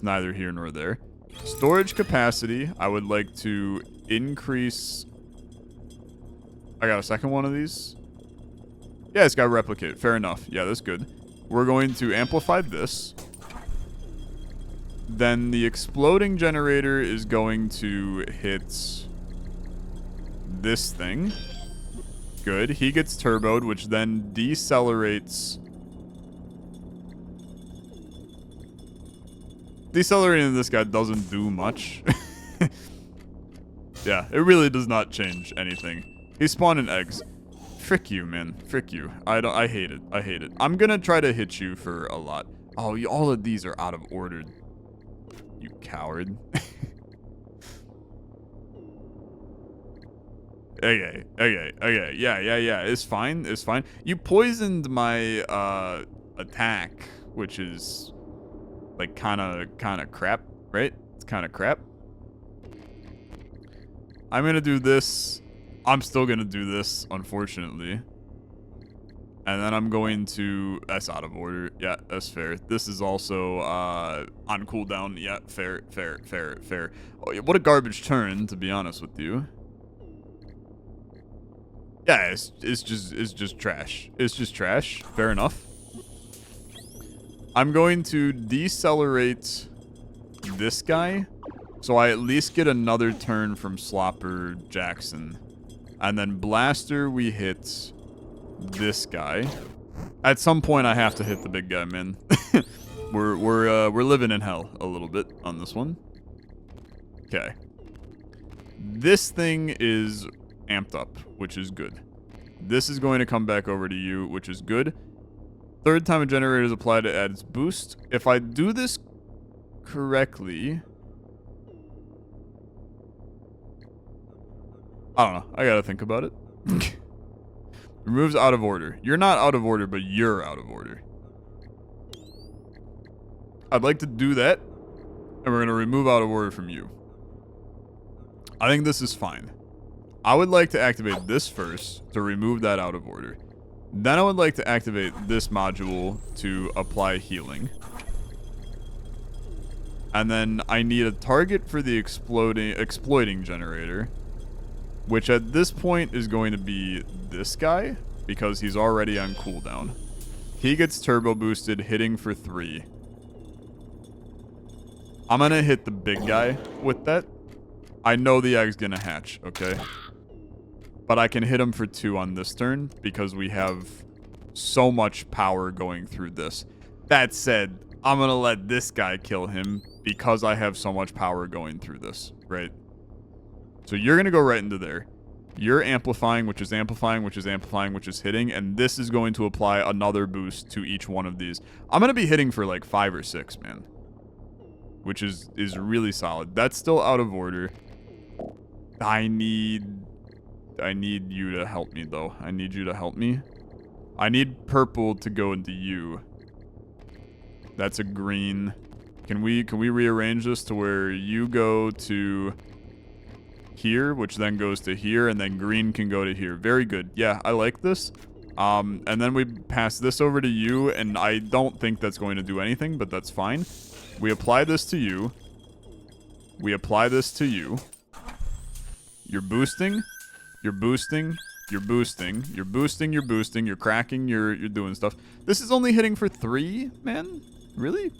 neither here nor there. Storage capacity, I would like to increase. I got a second one of these. Yeah, it's got replicate. Fair enough. Yeah, that's good. We're going to amplify this. Then the exploding generator is going to hit this thing. Good. He gets turboed, which then decelerates. Decelerating this guy doesn't do much. Yeah, it really does not change anything. He's spawning eggs. Frick you, man. Frick you. I hate it. I hate it. I'm gonna try to hit you for a lot. Oh, all of these are out of order. You coward. Okay. Yeah. It's fine. You poisoned my attack, which is like kind of crap, right? It's kind of crap. I'm gonna do this. I'm still gonna do this, unfortunately. And then I'm going to... That's out of order. Yeah, that's fair. This is also on cooldown. Yeah, fair. Oh, yeah, what a garbage turn, to be honest with you. Yeah, it's just trash. It's just trash. Fair enough. I'm going to decelerate this guy, so I at least get another turn from Slopper Jackson. And then Blaster, we hit this guy. At some point, I have to hit the big guy, man. we're living in hell a little bit on this one. Okay. This thing is amped up, which is good. This is going to come back over to you, which is good. Third time a generator is applied, it adds boost. If I do this correctly... I don't know. I gotta think about it. Removes out of order. You're not out of order, but you're out of order. I'd like to do that, and we're going to remove out of order from you. I think this is fine. I would like to activate this first to remove that out of order. Then I would like to activate this module to apply healing. And then I need a target for the exploiting generator, which at this point is going to be this guy, because he's already on cooldown. He gets turbo boosted, hitting for 3. I'm gonna hit the big guy with that. I know the egg's gonna hatch, okay? But I can hit him for 2 on this turn, because we have so much power going through this. That said, I'm gonna let this guy kill him, because I have so much power going through this, right? So you're going to go right into there. You're amplifying, which is amplifying, which is amplifying, which is hitting. And this is going to apply another boost to each one of these. I'm going to be hitting for like 5 or 6, man. Which is really solid. That's still out of order. I need you to help me, though. I need you to help me. I need purple to go into you. That's a green. Can we rearrange this to where you go to... here, which then goes to here, and then green can go to here. Very good. Yeah, I like this. And then we pass this over to you, and I don't think that's going to do anything, but that's fine. We apply this to you. We apply this to you. You're boosting. You're boosting. You're boosting. You're boosting. You're boosting. You're cracking. You're doing stuff. This is only hitting for 3, man? Really?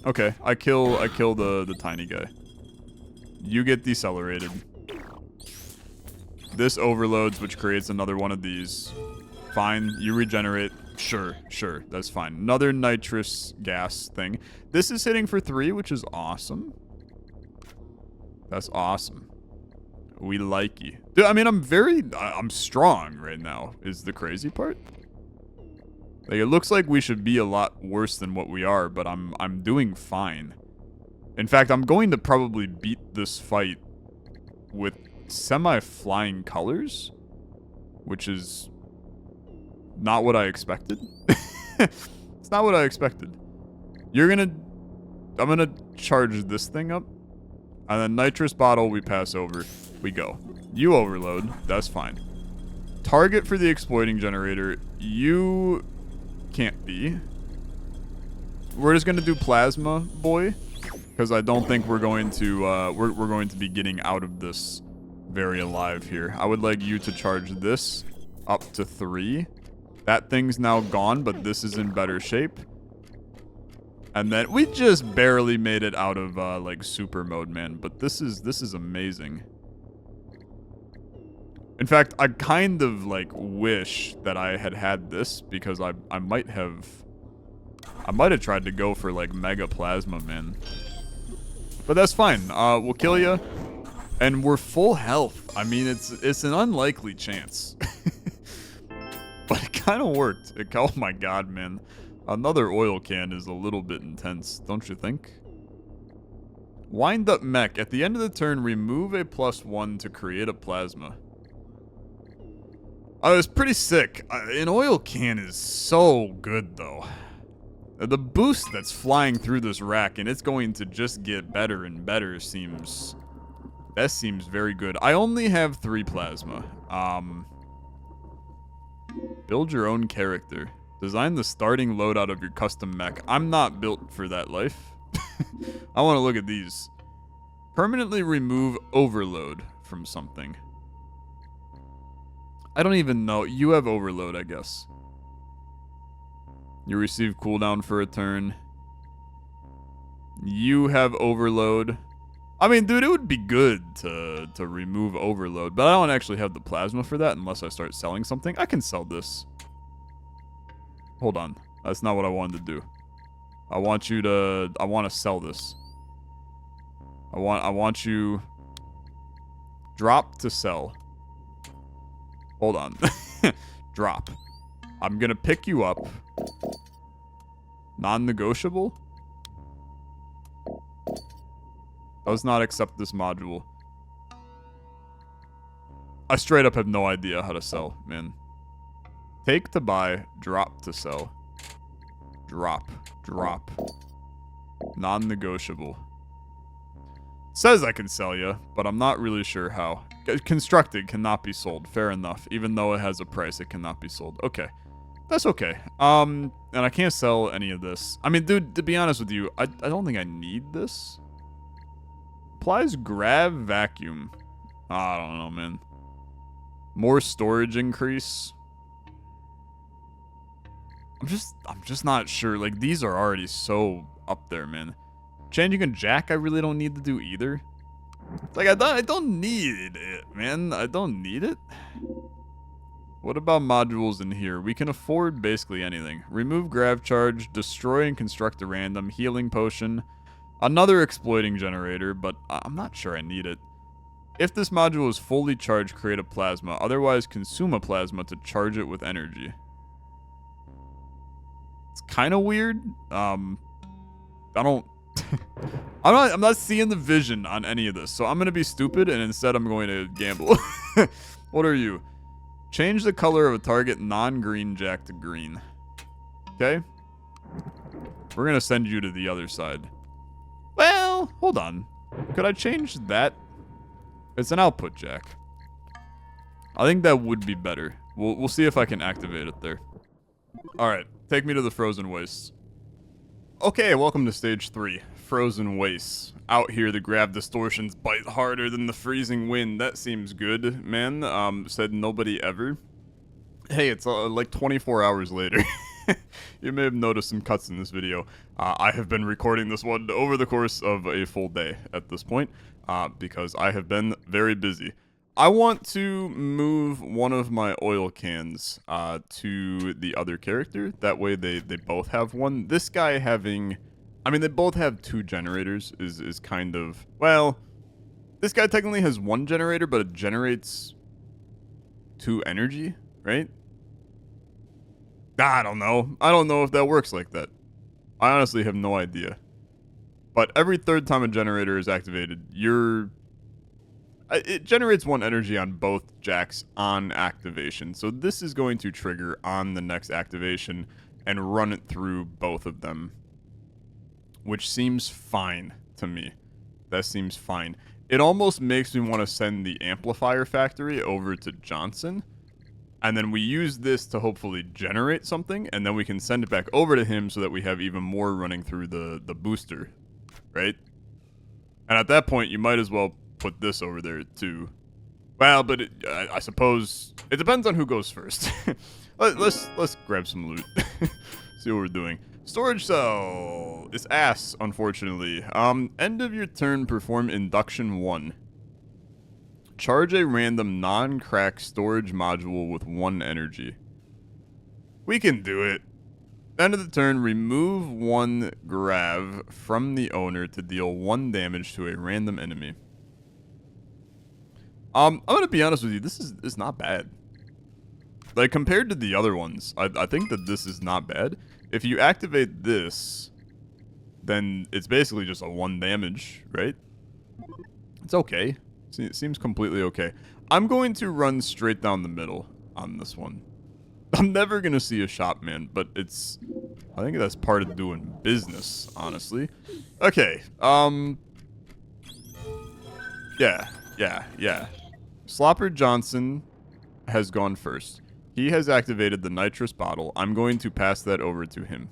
Okay, I kill the tiny guy. You get decelerated. This overloads, which creates another one of these. Fine, you regenerate. Sure, that's fine. Another nitrous gas thing. This is hitting for 3, which is awesome. That's awesome. We like you. Dude, I mean, I'm strong right now, is the crazy part. Like, it looks like we should be a lot worse than what we are, but I'm doing fine. In fact, I'm going to probably beat this fight with semi-flying colors, which is not what I expected. It's not what I expected. I'm gonna charge this thing up, and then nitrous bottle we pass over. We go. You overload. That's fine. Target for the exploiting generator. You can't be. We're just gonna do plasma, boy, because I don't think we're going to we're going to be getting out of this very alive here. I would like you to charge this up to 3. That thing's now gone, but this is in better shape. And then we just barely made it out of like super mode, man. But this is amazing. In fact, I kind of like wish that I had this, because I might have tried to go for like mega plasma, man. But that's fine. We'll kill you. And we're full health. I mean, it's an unlikely chance. But it kind of worked. Oh my god, man. Another oil can is a little bit intense, don't you think? Wind up mech. At the end of the turn, remove a +1 to create a plasma. Oh, it's pretty sick. An oil can is so good, though. The boost that's flying through this rack, and it's going to just get better and better, seems... That seems very good. I only have 3 plasma. Build your own character. Design the starting loadout of your custom mech. I'm not built for that life. I want to look at these. Permanently remove overload from something. I don't even know. You have overload, I guess. You receive cooldown for a turn. You have overload. I mean, dude, it would be good to remove overload, but I don't actually have the plasma for that unless I start selling something. I can sell this. Hold on. That's not what I wanted to do. I want to sell this. I want you drop to sell. Hold on. Drop. I'm going to pick you up. Non-negotiable? Does not accept this module. I straight up have no idea how to sell, man. Take to buy, drop to sell. Drop. Non-negotiable. Says I can sell you, but I'm not really sure how. Constructed cannot be sold. Fair enough. Even though it has a price, it cannot be sold. Okay. That's okay. And I can't sell any of this. I mean, dude, to be honest with you, I don't think I need this. Applies grav vacuum. I don't know, man. More storage increase. I'm just not sure. Like, these are already so up there, man. Changing a jack, I really don't need to do either. Like, I don't need it, man. I don't need it. What about modules in here? We can afford basically anything. Remove grav charge, destroy and construct a random, healing potion, another exploiting generator, but I'm not sure I need it. If this module is fully charged, create a plasma. Otherwise, consume a plasma to charge it with energy. It's kind of weird. I don't... I'm not seeing the vision on any of this, so I'm going to be stupid, and instead I'm going to gamble. What are you? Change the color of a target non-green jack to green. Okay? We're going to send you to the other side. Well, hold on. Could I change that? It's an output jack. I think that would be better. We'll see if I can activate it there. Alright, take me to the Frozen Wastes. Okay, welcome to stage 3. Frozen Wastes. Out here, the grav distortions bite harder than the freezing wind. That seems good, man. Said nobody ever. Hey, it's like 24 hours later. You may have noticed some cuts in this video. I have been recording this one over the course of a full day at this point, because I have been very busy. I want to move one of my oil cans to the other character. That way they both have one. This guy having... I mean, they both have 2 generators is kind of... Well, this guy technically has 1 generator, but it generates 2 energy, right? I don't know. I don't know if that works like that. I honestly have no idea. But every 3rd time a generator is activated, it generates 1 energy on both jacks on activation. So this is going to trigger on the next activation and run it through both of them. Which seems fine to me. That seems fine. It almost makes me want to send the amplifier factory over to Johnson. And then we use this to hopefully generate something. And then we can send it back over to him so that we have even more running through the booster. Right? And at that point, you might as well put this over there too. Well, but I suppose it depends on who goes first. let's grab some loot. See what we're doing. Storage cell is ass, unfortunately. End of your turn, perform induction 1. Charge a random non-crack storage module with 1 energy. We can do it. End of the turn, remove 1 grav from the owner to deal 1 damage to a random enemy. I'm gonna be honest with you, this is not bad. Like, compared to the other ones, I think that this is not bad. If you activate this, then it's basically just a 1 damage, right? It's okay. It seems completely okay. I'm going to run straight down the middle on this one. I'm never going to see a shop, man, but it's... I think that's part of doing business, honestly. Okay, yeah. Slopper Johnson has gone first. He has activated the nitrous bottle. I'm going to pass that over to him.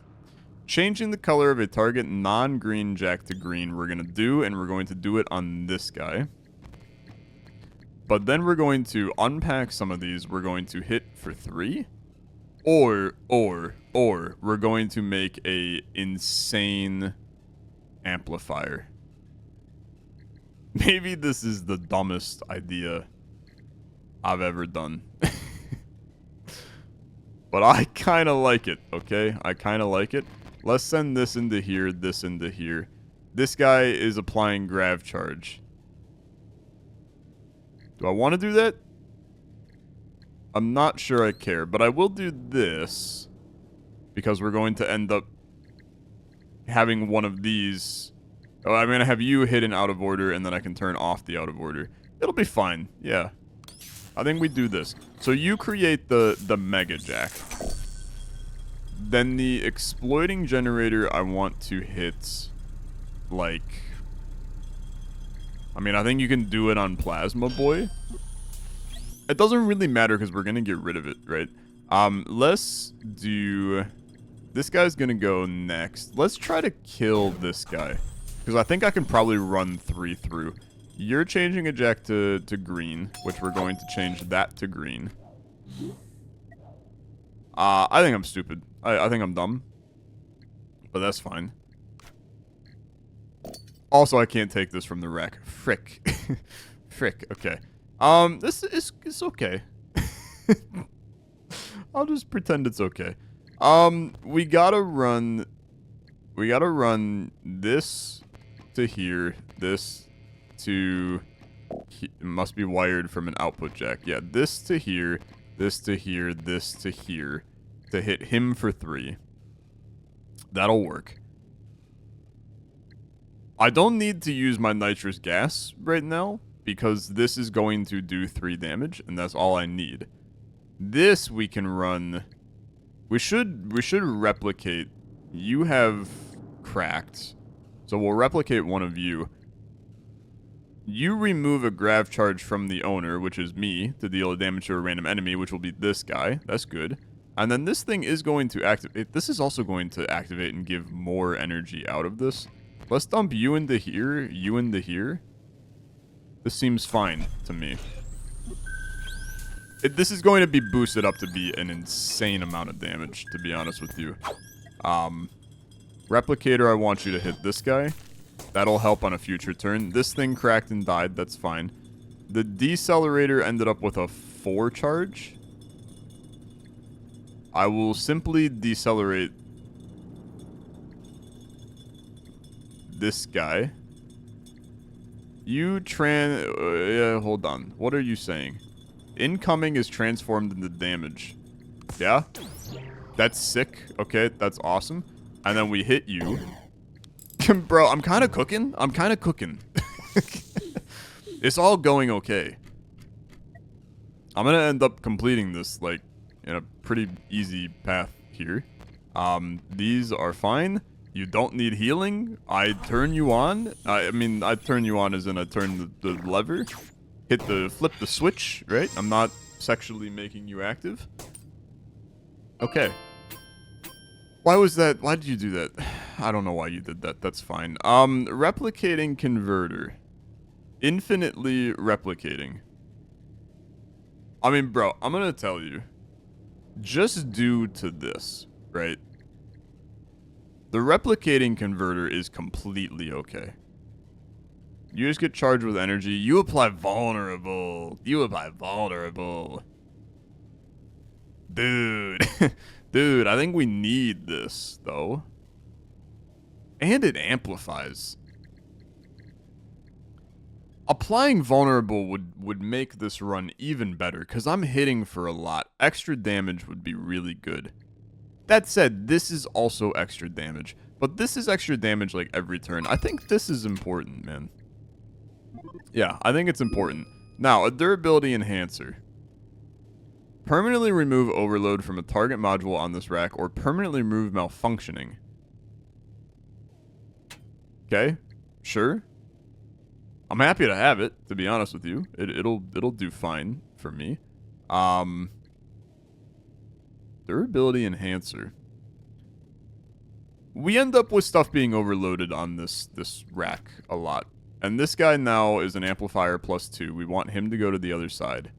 Changing the color of a target non-green jack to green, we're going to do, and we're going to do it on this guy. But then we're going to unpack some of these. We're going to hit for 3. Or we're going to make a insane amplifier. Maybe this is the dumbest idea I've ever done. But I kind of like it, okay? I kind of like it. Let's send this into here, this into here. This guy is applying grav charge. Do I want to do that? I'm not sure I care, but I will do this because we're going to end up having one of these. Oh, I'm going to have you hit an out of order, and then I can turn off the out of order. It'll be fine. Yeah. I think we do this. So you create the Mega Jack. Then the exploiting generator, I want to hit, like... I mean, I think you can do it on Plasma Boy. It doesn't really matter because we're going to get rid of it, right? Let's do... This guy's going to go next. Let's try to kill this guy. Because I think I can probably run 3 through. You're changing a jack to green, which we're going to change that to green. I think I'm stupid. I think I'm dumb. But that's fine. Also, I can't take this from the rack. Frick. Frick, okay. This is it's okay. I'll just pretend it's okay. We gotta run this to here, this to it must be wired from an output jack. Yeah, this to here, this to here, this to here to hit him for 3. That'll work. I don't need to use my nitrous gas right now because this is going to do 3 damage and that's all I need. This we can run. We should replicate. You have cracked. So we'll replicate one of you. You remove a grav charge from the owner, which is me, to deal damage to a random enemy, which will be this guy. That's good. And then this thing is going to activate. This is also going to activate and give more energy out of this. Let's dump you into here, you into here. This seems fine to me. This is going to be boosted up to be an insane amount of damage, to be honest with you. Replicator, I want you to hit this guy. That'll help on a future turn. This thing cracked and died, that's fine. The decelerator ended up with a 4 charge. I will simply decelerate this guy. You hold on. What are you saying? Incoming is transformed into damage. Yeah? That's sick. Okay, that's awesome. And then we hit you. Bro, I'm kind of cooking. It's all going okay. I'm going to end up completing this, like, in a pretty easy path here. These are fine. You don't need healing. I turn you on. I mean, I turn you on as in I turn the lever. Flip the switch, right? I'm not sexually making you active. Okay. Why was that? Why did you do that? I don't know why you did that. That's fine. Replicating converter. Infinitely replicating. I mean, bro, I'm gonna tell you. Just due to this, right? The replicating converter is completely okay. You just get charged with energy. You apply vulnerable. Dude. Dude, I think we need this, though. And it amplifies. Applying vulnerable would make this run even better, because I'm hitting for a lot. Extra damage would be really good. That said, this is also extra damage. But this is extra damage like every turn. I think this is important, man. Yeah, I think it's important. Now, a durability enhancer. Permanently remove overload from a target module on this rack, or permanently remove malfunctioning. Okay, sure. I'm happy to have it, to be honest with you. It'll do fine for me. Durability enhancer. We end up with stuff being overloaded on this rack a lot. And this guy now is an amplifier +2. We want him to go to the other side.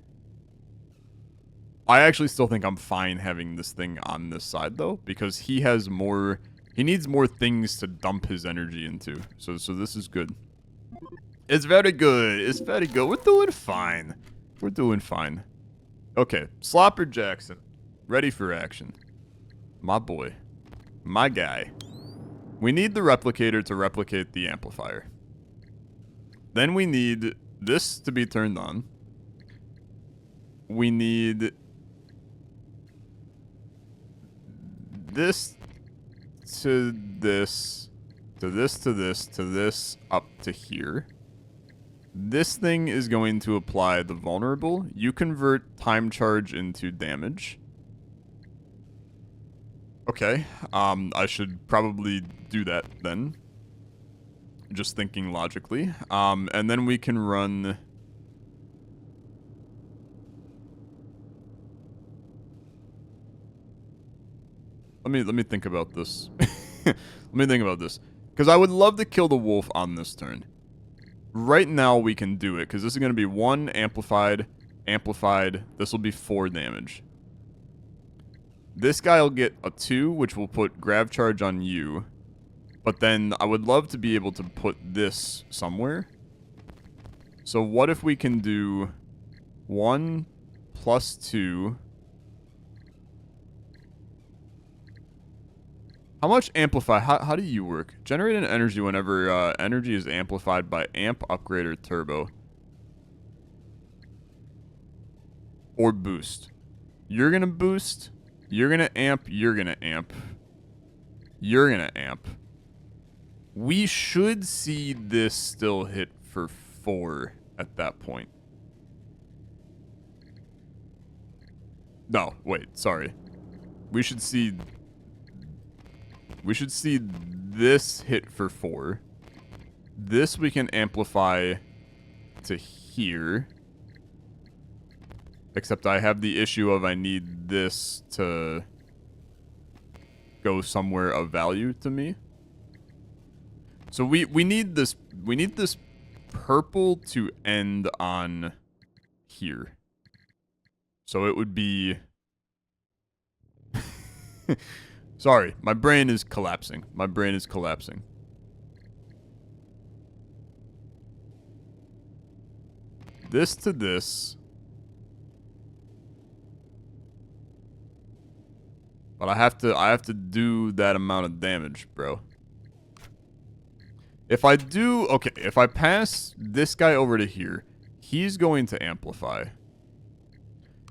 I actually still think I'm fine having this thing on this side, though, because he has more... He needs more things to dump his energy into. So this is good. It's very good. It's very good. We're doing fine. We're doing fine. Okay. Slopper Jackson. Ready for action. My boy. My guy. We need the replicator to replicate the amplifier. Then we need this to be turned on. We need this to this, to this, to this, to this, up to here. This thing is going to apply the vulnerable. You convert time charge into damage. Okay, I should probably do that then. Just thinking logically. And then we can run... Let me think about this. Let me think about this. Because I would love to kill the wolf on this turn. Right now we can do it, because this is going to be 1 amplified, amplified. This will be 4 damage. This guy will get a 2, which will put grav charge on you. But then I would love to be able to put this somewhere. So what if we can do 1 plus 2... How much amplify? How do you work? Generate an energy whenever energy is amplified by amp, upgrade, or turbo. Or boost. You're gonna boost. You're gonna amp. You're gonna amp. You're gonna amp. We should see this still hit for 4 at that point. No, wait, sorry. We should see this hit for 4. This we can amplify to here. Except I have the issue of I need this to go somewhere of value to me. So we need this purple to end on here. So it would be sorry, my brain is collapsing. My brain is collapsing. This to this. But I have to do that amount of damage, bro. If I do, okay, if I pass this guy over to here, he's going to amplify.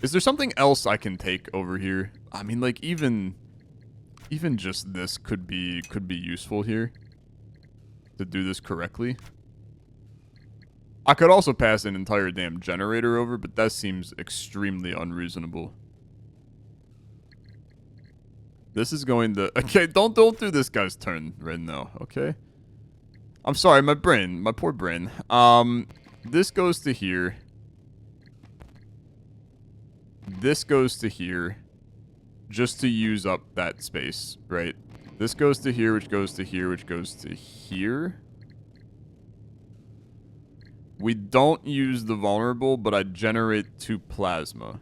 Is there something else I can take over here? I mean, like, even just this could be useful here to do this correctly. I could also pass an entire damn generator over, but that seems extremely unreasonable. This is going to... Okay, don't do this guy's turn right now, okay? I'm sorry, my poor brain. This goes to here. This goes to here. Just to use up that space, right? This goes to here, which goes to here, which goes to here. We don't use the vulnerable, but I generate 2 plasma.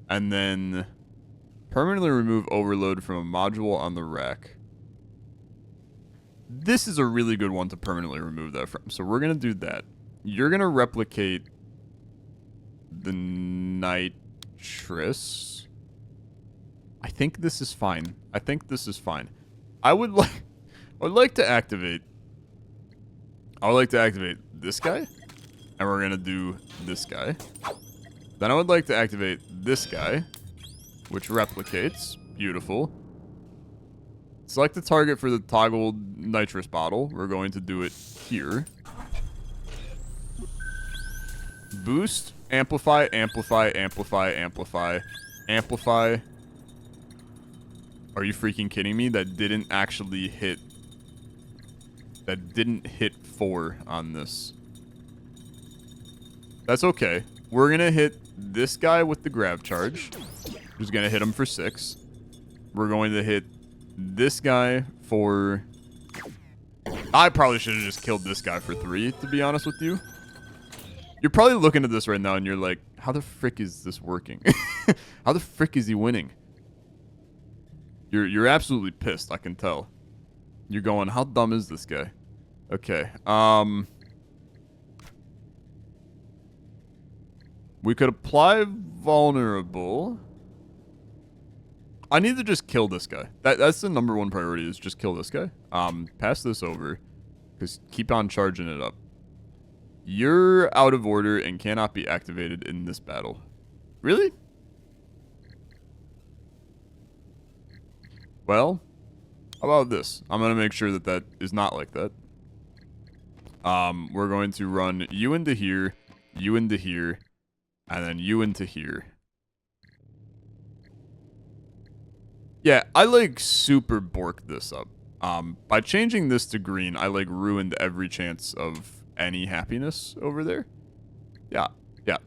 And then permanently remove overload from a module on the rack. This is a really good one to permanently remove that from. So we're going to do that. You're going to replicate the nitrous. I think this is fine. I think this is fine. I would like to activate this guy. And we're going to do this guy. Then I would like to activate this guy, which replicates. Beautiful. Select the target for the toggled nitrous bottle. We're going to do it here. boost, amplify, amplify, amplify, amplify, amplify. Are you freaking kidding me? That didn't actually hit. That didn't hit 4 on this. That's okay. We're going to hit this guy with the grab charge. Who's going to hit him for 6. We're going to hit this guy for... I probably should have just killed this guy for 3, to be honest with you. You're probably looking at this right now and you're like, how the frick is this working? How the frick is he winning? You're absolutely pissed, I can tell. You're going, how dumb is this guy? Okay, we could apply vulnerable. I need to just kill this guy. That's the #1 priority, is just kill this guy. Pass this over, because keep on charging it up. You're out of order and cannot be activated in this battle. Really? Well, how about this? I'm going to make sure that that is not like that. We're going to run you into here, and then you into here. Yeah, I like super borked this up. By changing this to green, I like ruined every chance of any happiness over there. Yeah,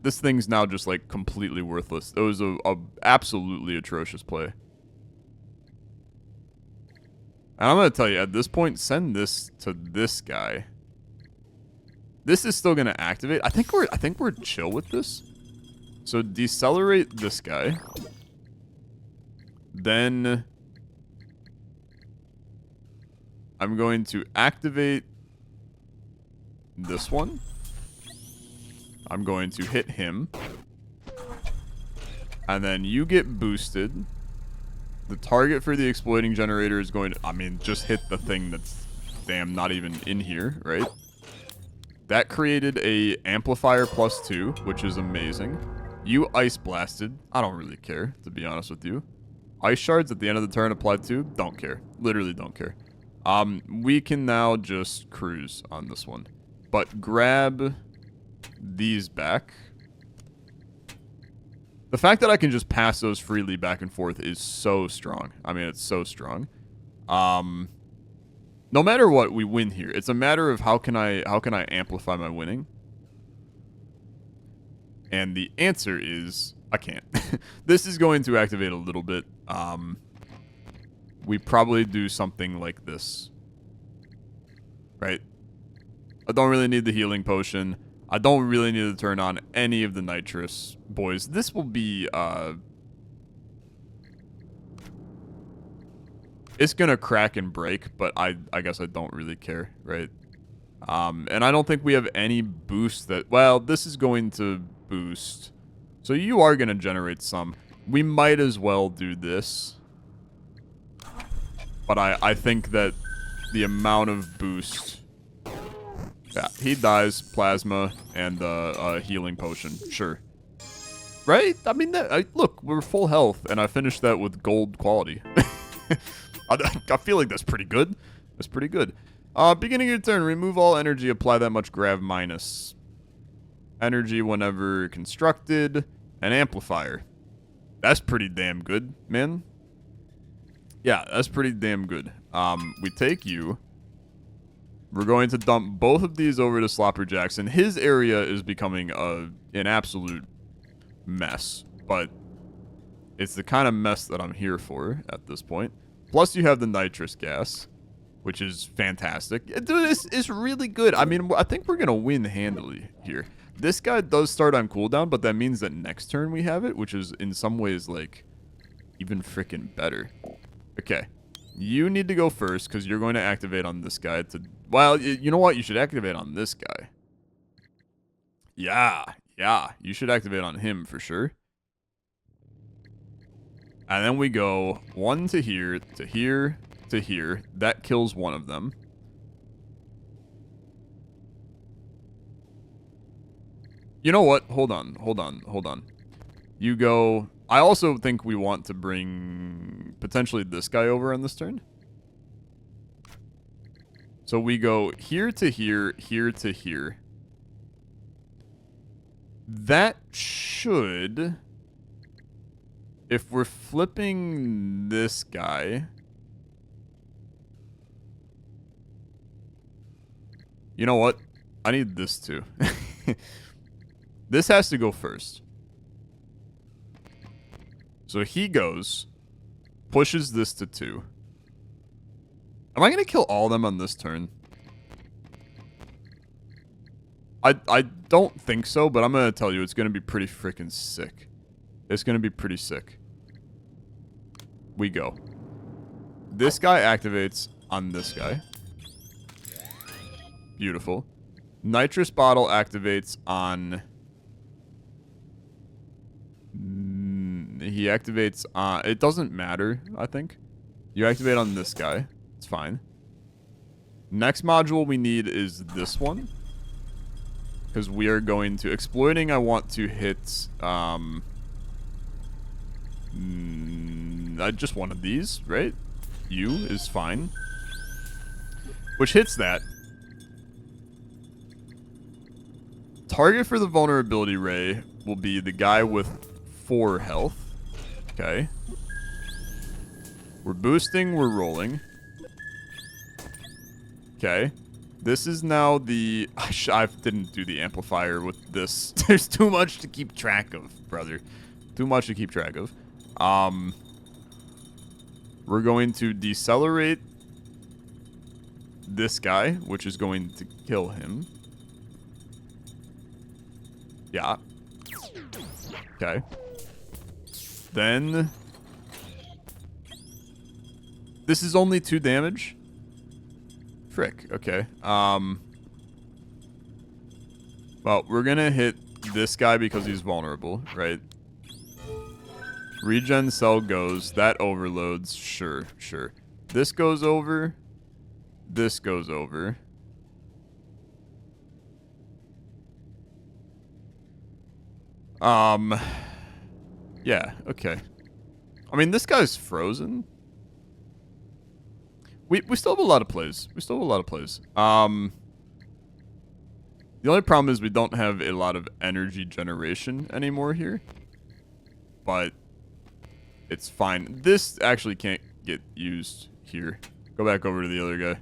this thing's now just like completely worthless. It was a absolutely atrocious play. And I'm gonna tell you, at this point, send this to this guy. This is still gonna activate. I think we're chill with this. So decelerate this guy. Then I'm going to activate this one. I'm going to hit him. And then you get boosted. The target for the exploiting generator is going to, I mean, just hit the thing that's, damn, not even in here, right? That created a amplifier +2, which is amazing. You ice blasted. I don't really care, to be honest with you. Ice shards at the end of the turn applied to, don't care. Literally don't care. We can now just cruise on this one. But grab these back. The fact that I can just pass those freely back and forth is so strong. I mean, it's so strong. No matter what, we win here. It's a matter of how can I amplify my winning? And the answer is I can't. This is going to activate a little bit. We probably do something like this. Right? I don't really need the healing potion. I don't really need to turn on any of the nitrous. Boys, this will be, it's gonna crack and break, but I guess I don't really care, right? And I don't think we have any boost that... Well, this is going to boost. So you are gonna generate some. We might as well do this. But I think that the amount of boost... Yeah, he dies, plasma, and healing potion. Sure. Right? I mean, look, we're full health, and I finished that with gold quality. I feel like that's pretty good. That's pretty good. Beginning of your turn, remove all energy, apply that much grav minus. Energy whenever constructed, an amplifier. That's pretty damn good, man. Yeah, that's pretty damn good. We take you. We're going to dump both of these over to Slopper Jackson. His area is becoming an absolute mess, but it's the kind of mess that I'm here for at this point. Plus, you have the nitrous gas, which is fantastic. Dude, it's really good. I mean, I think we're going to win handily here. This guy does start on cooldown, but that means that next turn we have it, which is in some ways, like, even freaking better. Okay. You need to go first, because you're going to activate on this guy to... Well, you know what? You should activate on this guy. Yeah. You should activate on him for sure. And then we go 1 to here, to here, to here. That kills one of them. You know what? Hold on. You go... I also think we want to bring potentially this guy over on this turn. So we go here to here, here to here. That should... If we're flipping this guy... You know what? I need this too. This has to go first. So he goes, pushes this to 2. Am I going to kill all of them on this turn? I don't think so, but I'm going to tell you it's going to be pretty freaking sick. It's going to be pretty sick. We go. This guy activates on this guy. Beautiful. Nitrous bottle activates on... He activates on... It doesn't matter, I think. You activate on this guy. It's fine. Next module we need is this one. Because we are going to... Exploiting, I want to hit... just one of these, right? U is fine. Which hits that. Target for the vulnerability ray will be the guy with 4 health. Okay. We're boosting, we're rolling. Okay. This is now the... I didn't do the amplifier with this. There's too much to keep track of, brother. Too much to keep track of. We're going to decelerate this guy, which is going to kill him. Yeah. Okay. Then... This is only 2 damage? Frick, okay. Well, we're gonna hit this guy because he's vulnerable, right? Regen cell goes. That overloads. Sure, sure. This goes over. This goes over. Yeah, okay. I mean, this guy's frozen. We still have a lot of plays. We still have a lot of plays. The only problem is we don't have a lot of energy generation anymore here. But it's fine. This actually can't get used here. Go back over to the other guy.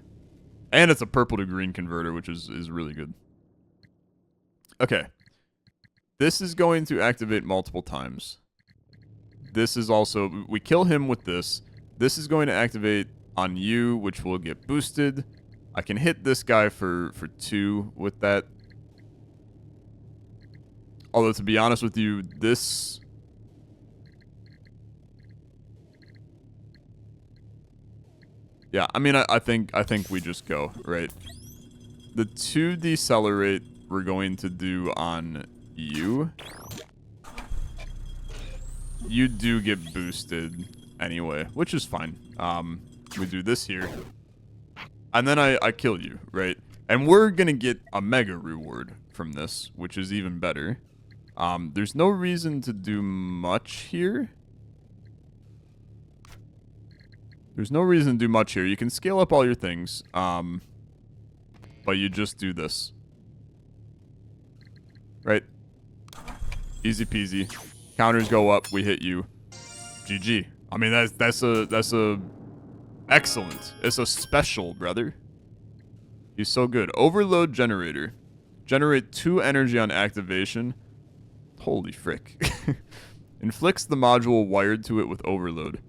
And it's a purple to green converter, which is really good. Okay. This is going to activate multiple times. This is also... We kill him with this. This is going to activate on you, which will get boosted. I can hit this guy for 2 with that. Although, to be honest with you, this... Yeah, I mean, I think we just go, right? The 2 decelerate we're going to do on you. You do get boosted anyway, which is fine. We do this here. And then I kill you, right? And we're gonna get a mega reward from this, which is even better. There's no reason to do much here. There's no reason to do much here. You can scale up all your things, but you just do this. Right? Easy peasy. Counters go up, we hit you. GG. I mean, that's a excellent. It's a special, brother. He's so good. Overload generator. Generate 2 energy on activation. Holy frick. Inflicts the module wired to it with overload.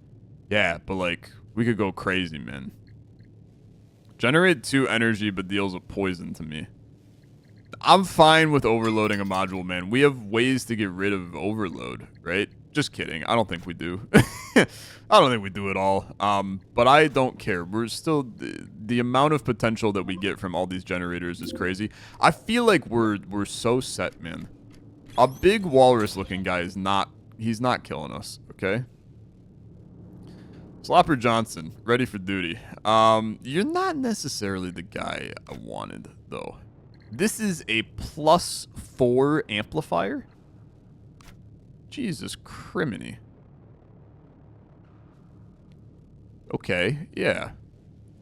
Yeah, but like, we could go crazy, man. Generate 2 energy, but deals a poison to me. I'm fine with overloading a module, man. We have ways to get rid of overload, right? Just kidding. I don't think we do. I don't think we do at all. But I don't care. We're still... The amount of potential that we get from all these generators is crazy. I feel like we're so set, man. A big walrus-looking guy is not... He's not killing us, okay? Slopper Johnson, ready for duty. You're not necessarily the guy I wanted, though. This is a +4 amplifier? Jesus criminy. Okay, yeah.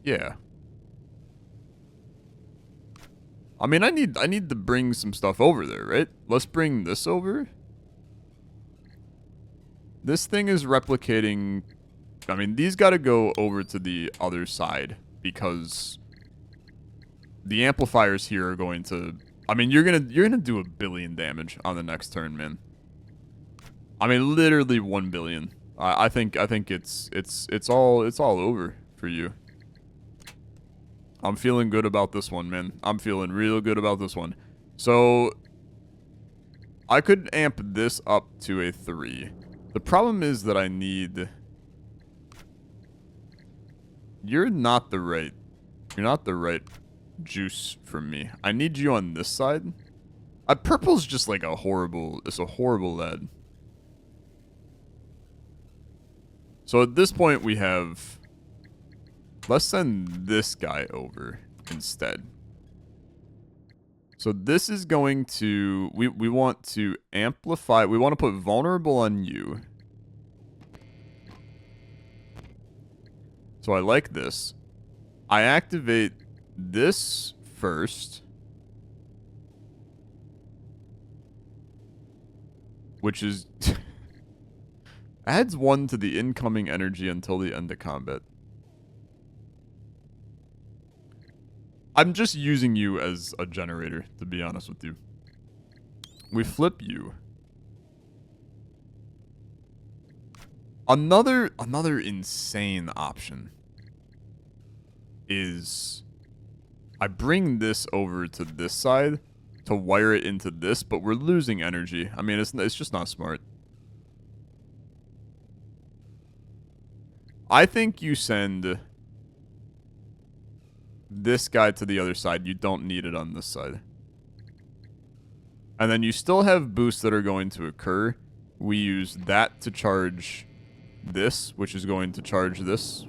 Yeah. I mean, I need to bring some stuff over there, right? Let's bring this over. This thing is replicating. I mean, these got to go over to the other side because the amplifiers here are going to. I mean, you're gonna do 1 billion damage on the next turn, man. I mean, literally 1 billion. I think it's all over for you. I'm feeling good about this one, man. I'm feeling real good about this one. So I could amp this up to a 3. The problem is that I need. You're not the right juice for me. I need you on this side. Purple's just like a horrible. It's a horrible lead. So at this point we have. Let's send this guy over instead. So this is going to. We want to amplify. We want to put vulnerable on you. So I like this. I activate this first. Which is... adds 1 to the incoming energy until the end of combat. I'm just using you as a generator, to be honest with you. We flip you. Another insane option is I bring this over to this side to wire it into this, but we're losing energy. I mean, it's just not smart. I think you send this guy to the other side. You don't need it on this side. And then you still have boosts that are going to occur. We use that to charge this, which is going to charge this.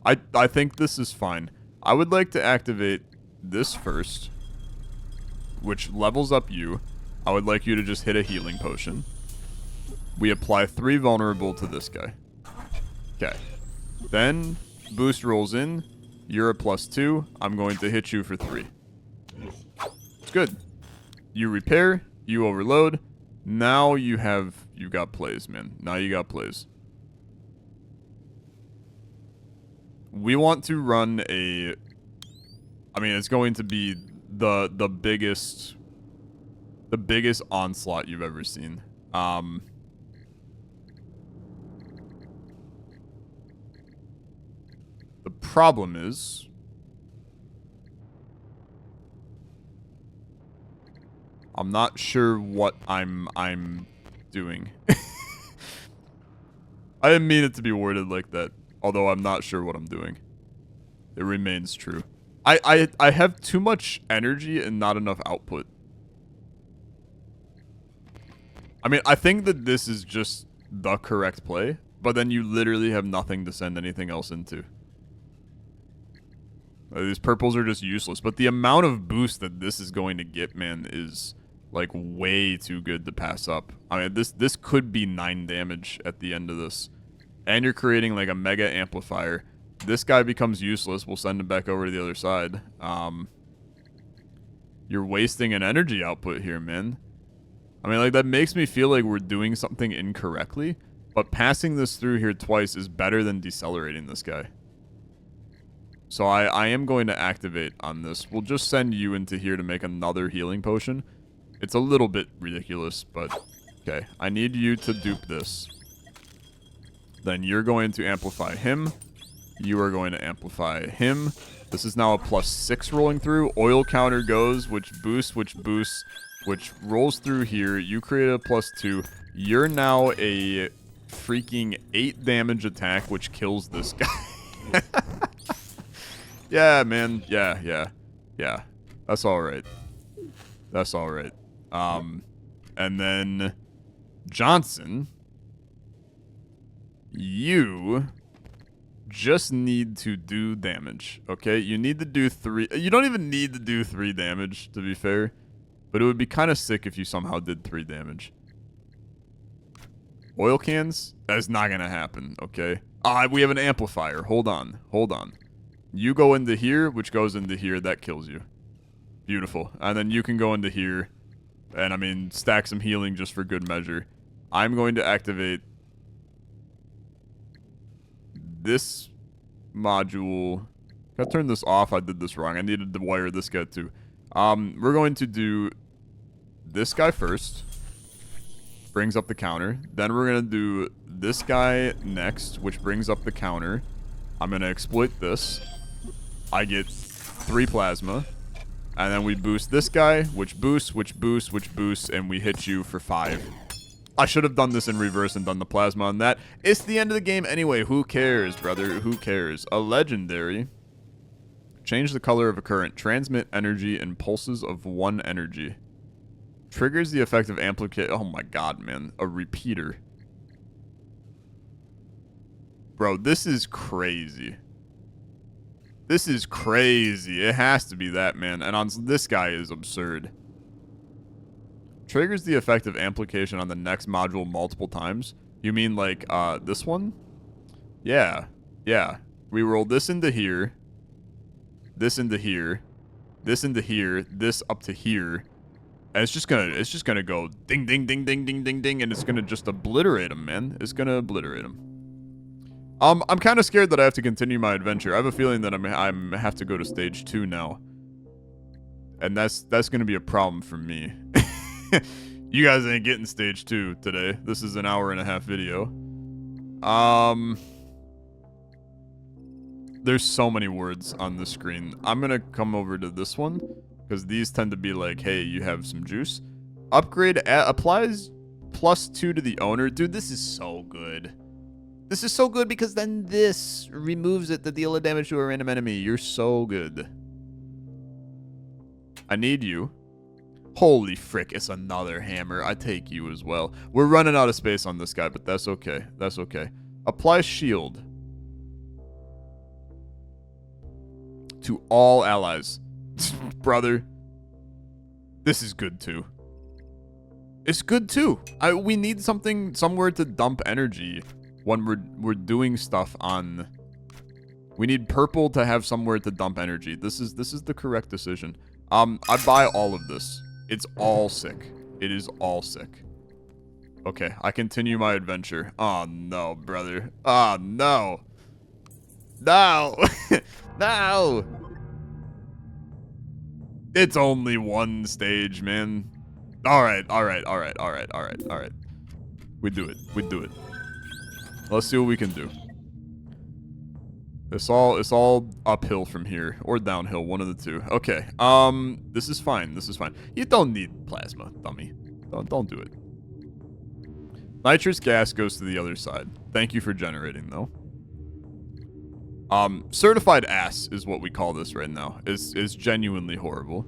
I think this is fine. I would like to activate this first, which levels up you. I would like you to just hit a healing potion. We apply 3 vulnerable to this guy. Okay. Then boost rolls in. You're a +2. I'm going to hit you for 3. It's good. You repair. You overload. Now you got plays, man. Now you got plays. We want to run a... I mean, it's going to be the biggest onslaught you've ever seen. The problem is... I'm not sure what I'm doing. I didn't mean it to be worded like that, although I'm not sure what I'm doing. It remains true. I have too much energy and not enough output. I mean, I think that this is just the correct play, but then you literally have nothing to send anything else into. These purples are just useless, but the amount of boost that this is going to get, man, is like way too good to pass up. I mean, this could be 9 damage at the end of this. And you're creating like a mega amplifier. This guy becomes useless. We'll send him back over to the other side. You're wasting an energy output here, man. I mean, like, that makes me feel like we're doing something incorrectly, but passing this through here twice is better than decelerating this guy. So I am going to activate on this. We'll just send you into here to make another healing potion. It's a little bit ridiculous, but okay. I need you to dupe this. Then you're going to amplify him. You are going to amplify him. This is now a +6 rolling through. Oil counter goes, which boosts, which rolls through here. You create a +2. You're now a freaking 8 damage attack, which kills this guy. Yeah, man. Yeah. That's all right. That's all right. And then Johnson, you just need to do damage, okay? You need to do 3. You don't even need to do 3 damage, to be fair. But it would be kind of sick if you somehow did 3 damage. Oil cans? That is not going to happen, okay? We have an amplifier. Hold on. You go into here, which goes into here. That kills you. Beautiful. And then you can go into here. And, I mean, stack some healing just for good measure. I'm going to activate this module. If I turn this off, I did this wrong. I needed to wire this guy too. We're going to do this guy first. Brings up the counter. Then we're going to do this guy next, which brings up the counter. I'm going to exploit this. I get 3 plasma. And then we boost this guy, which boosts, which boosts, which boosts, and we hit you for 5. I should have done this in reverse and done the plasma on that. It's the end of the game anyway. Who cares, brother? Who cares? A legendary. Change the color of a current. Transmit energy in pulses of 1 energy. Triggers the effect of amplification. Oh my god, man. A repeater. Bro, this is crazy. This is crazy. It has to be that, man. And on this guy is absurd. Triggers the effect of amplification on the next module multiple times. You mean like this one? Yeah. Yeah. We roll this into here. This into here. This into here. This up to here. And it's just gonna go ding ding ding ding ding ding ding, and it's gonna just obliterate him, man. It's gonna obliterate him. I'm kind of scared that I have to continue my adventure. I have a feeling that I'm have to go to stage 2 now. And that's gonna be a problem for me. You guys ain't getting stage 2 today. This is an hour-and-a-half video. There's so many words on the screen. I'm gonna come over to this one, because these tend to be like, hey, you have some juice. Upgrade applies +2 to the owner. Dude, this is so good. This is so good because then this removes it to deal a damage to a random enemy. You're so good. I need you. Holy frick, it's another hammer. I take you as well. We're running out of space on this guy, but that's okay. That's okay. Apply shield to all allies. Brother, this is good too. It's good too. We need somewhere to dump energy when we're doing stuff on. We need purple to have somewhere to dump energy. This is the correct decision. I buy all of this. It's all sick. It is all sick. Okay, I continue my adventure. Oh no, brother. Oh no. No. No. It's only one stage, man. All right. We do it. Let's see what we can do. It's all uphill from here, or downhill, one of the two. Okay, this is fine. You don't need plasma, dummy. Don't do it. Nitrous gas goes to the other side. Thank you for generating, though. Certified ass is what we call this right now. Is genuinely horrible.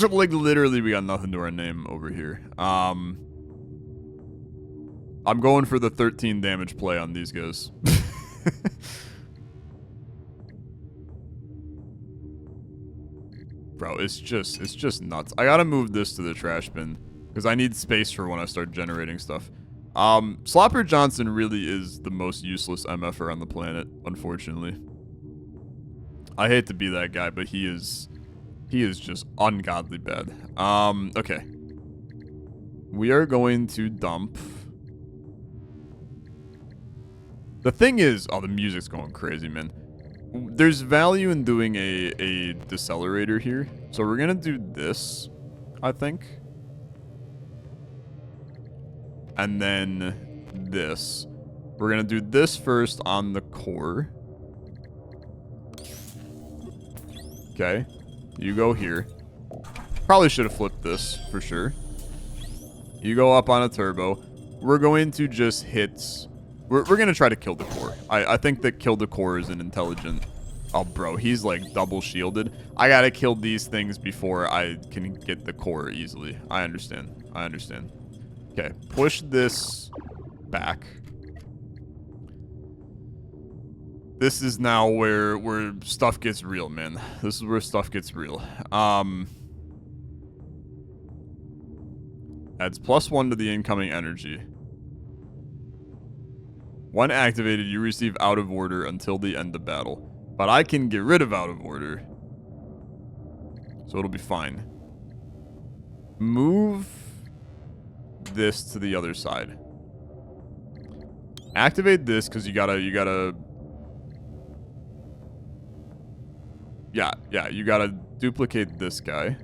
Like, literally, we got nothing to our name over here. I'm going for the 13 damage play on these guys. Bro, it's just nuts. I gotta move this to the trash bin because I need space for when I start generating stuff. Slopper Johnson really is the most useless MFer on the planet, unfortunately. I hate to be that guy, but he is just ungodly bad. Okay. We are going to dump. The thing is, oh, the music's going crazy, man. There's value in doing a decelerator here. So we're going to do this, I think. And then this. We're going to do this first on the core. Okay. You go here. Probably should have flipped this, for sure. You go up on a turbo. We're going to just hit... We're going to try to kill the core. I think that kill the core is an intelligent... Oh, bro, he's like double shielded. I got to kill these things before I can get the core easily. I understand. Okay, push this back. This is now where stuff gets real, man. This is where stuff gets real. Adds +1 to the incoming energy. When activated, you receive out of order until the end of battle. But I can get rid of out of order. So it'll be fine. Move this to the other side. Activate this because you gotta you gotta duplicate this guy.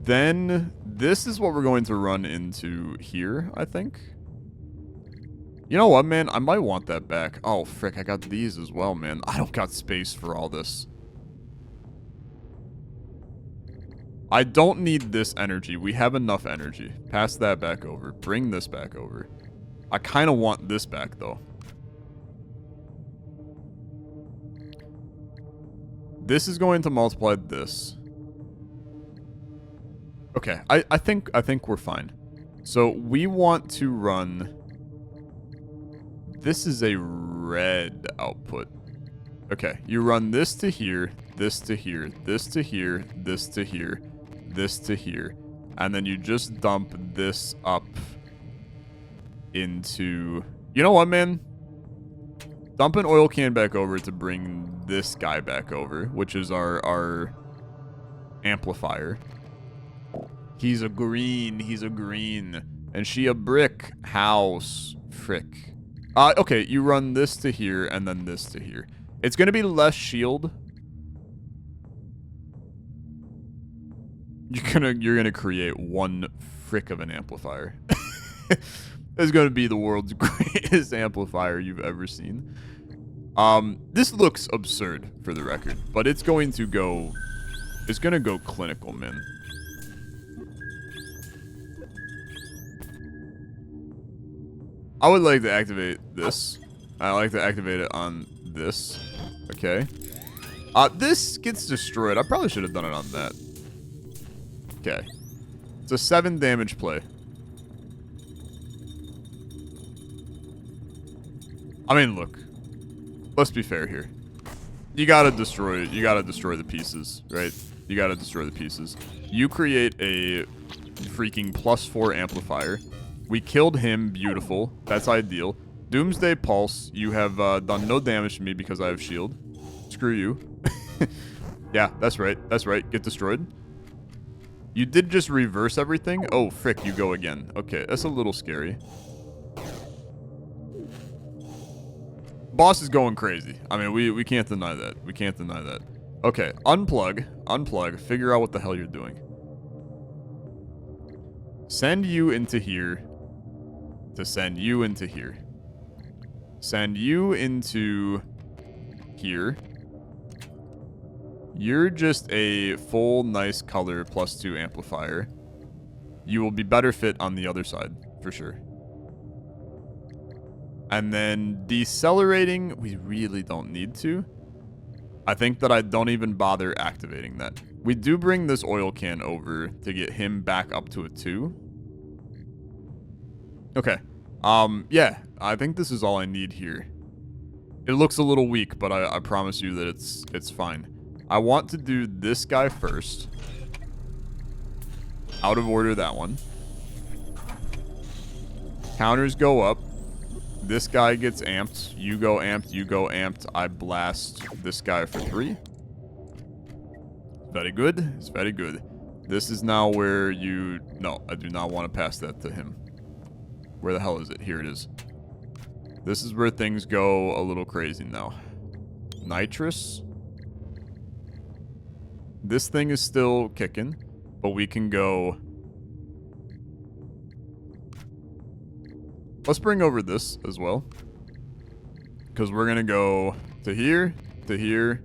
Then this is what we're going to run into here, I think. You know what, man? I might want that back. Oh, frick, I got these as well, man. I don't got space for all this. I don't need this energy. We have enough energy. Pass that back over. Bring this back over. I kind of want this back, though. This is going to multiply this. Okay, I think we're fine. So we want to run. This is a red output. Okay, you run this to here, this to here, this to here, this to here, this to here, and then you just dump this up into. You know what, man? Dump an oil can back over to bring this guy back over, which is our amplifier. He's a green. And she a brick house. Frick. Okay, you run this to here and then this to here. It's going to be less shield. You're gonna create one frick of an amplifier. It's going to be the world's greatest amplifier you've ever seen. This looks absurd for the record, but it's going to go clinical, man. I would like to activate this. I like to activate it on this. Okay. This gets destroyed. I probably should have done it on that. Okay. It's a 7 damage play. I mean, look. Let's be fair here. You gotta destroy the pieces, right? You gotta destroy the pieces. You create a freaking +4 amplifier. We killed him. Beautiful. That's ideal. Doomsday Pulse. You have done no damage to me because I have shield. Screw you. Yeah, that's right. That's right. Get destroyed. You did just reverse everything? Oh, frick. You go again. Okay, that's a little scary. Boss is going crazy. I mean, we can't deny that. We can't deny that. Okay, unplug. Figure out what the hell you're doing. Send you into here. To send you into here. Send you into here. You're just a full nice color +2 amplifier. You will be better fit on the other side, for sure. And then decelerating, we really don't need to. I think that I don't even bother activating that. We do bring this oil can over to get him back up to a 2. Okay. Yeah, I think this is all I need here. It looks a little weak, but I promise you that it's fine. I want to do this guy first. Out of order, that one. Counters go up. This guy gets amped. You go amped. You go amped. I blast this guy for 3. Very good. It's very good. This is now where you... No, I do not want to pass that to him. Where the hell is it? Here it is. This is where things go a little crazy now. Nitrous. This thing is still kicking, but we can go... Let's bring over this as well. Because we're going to go to here, to here,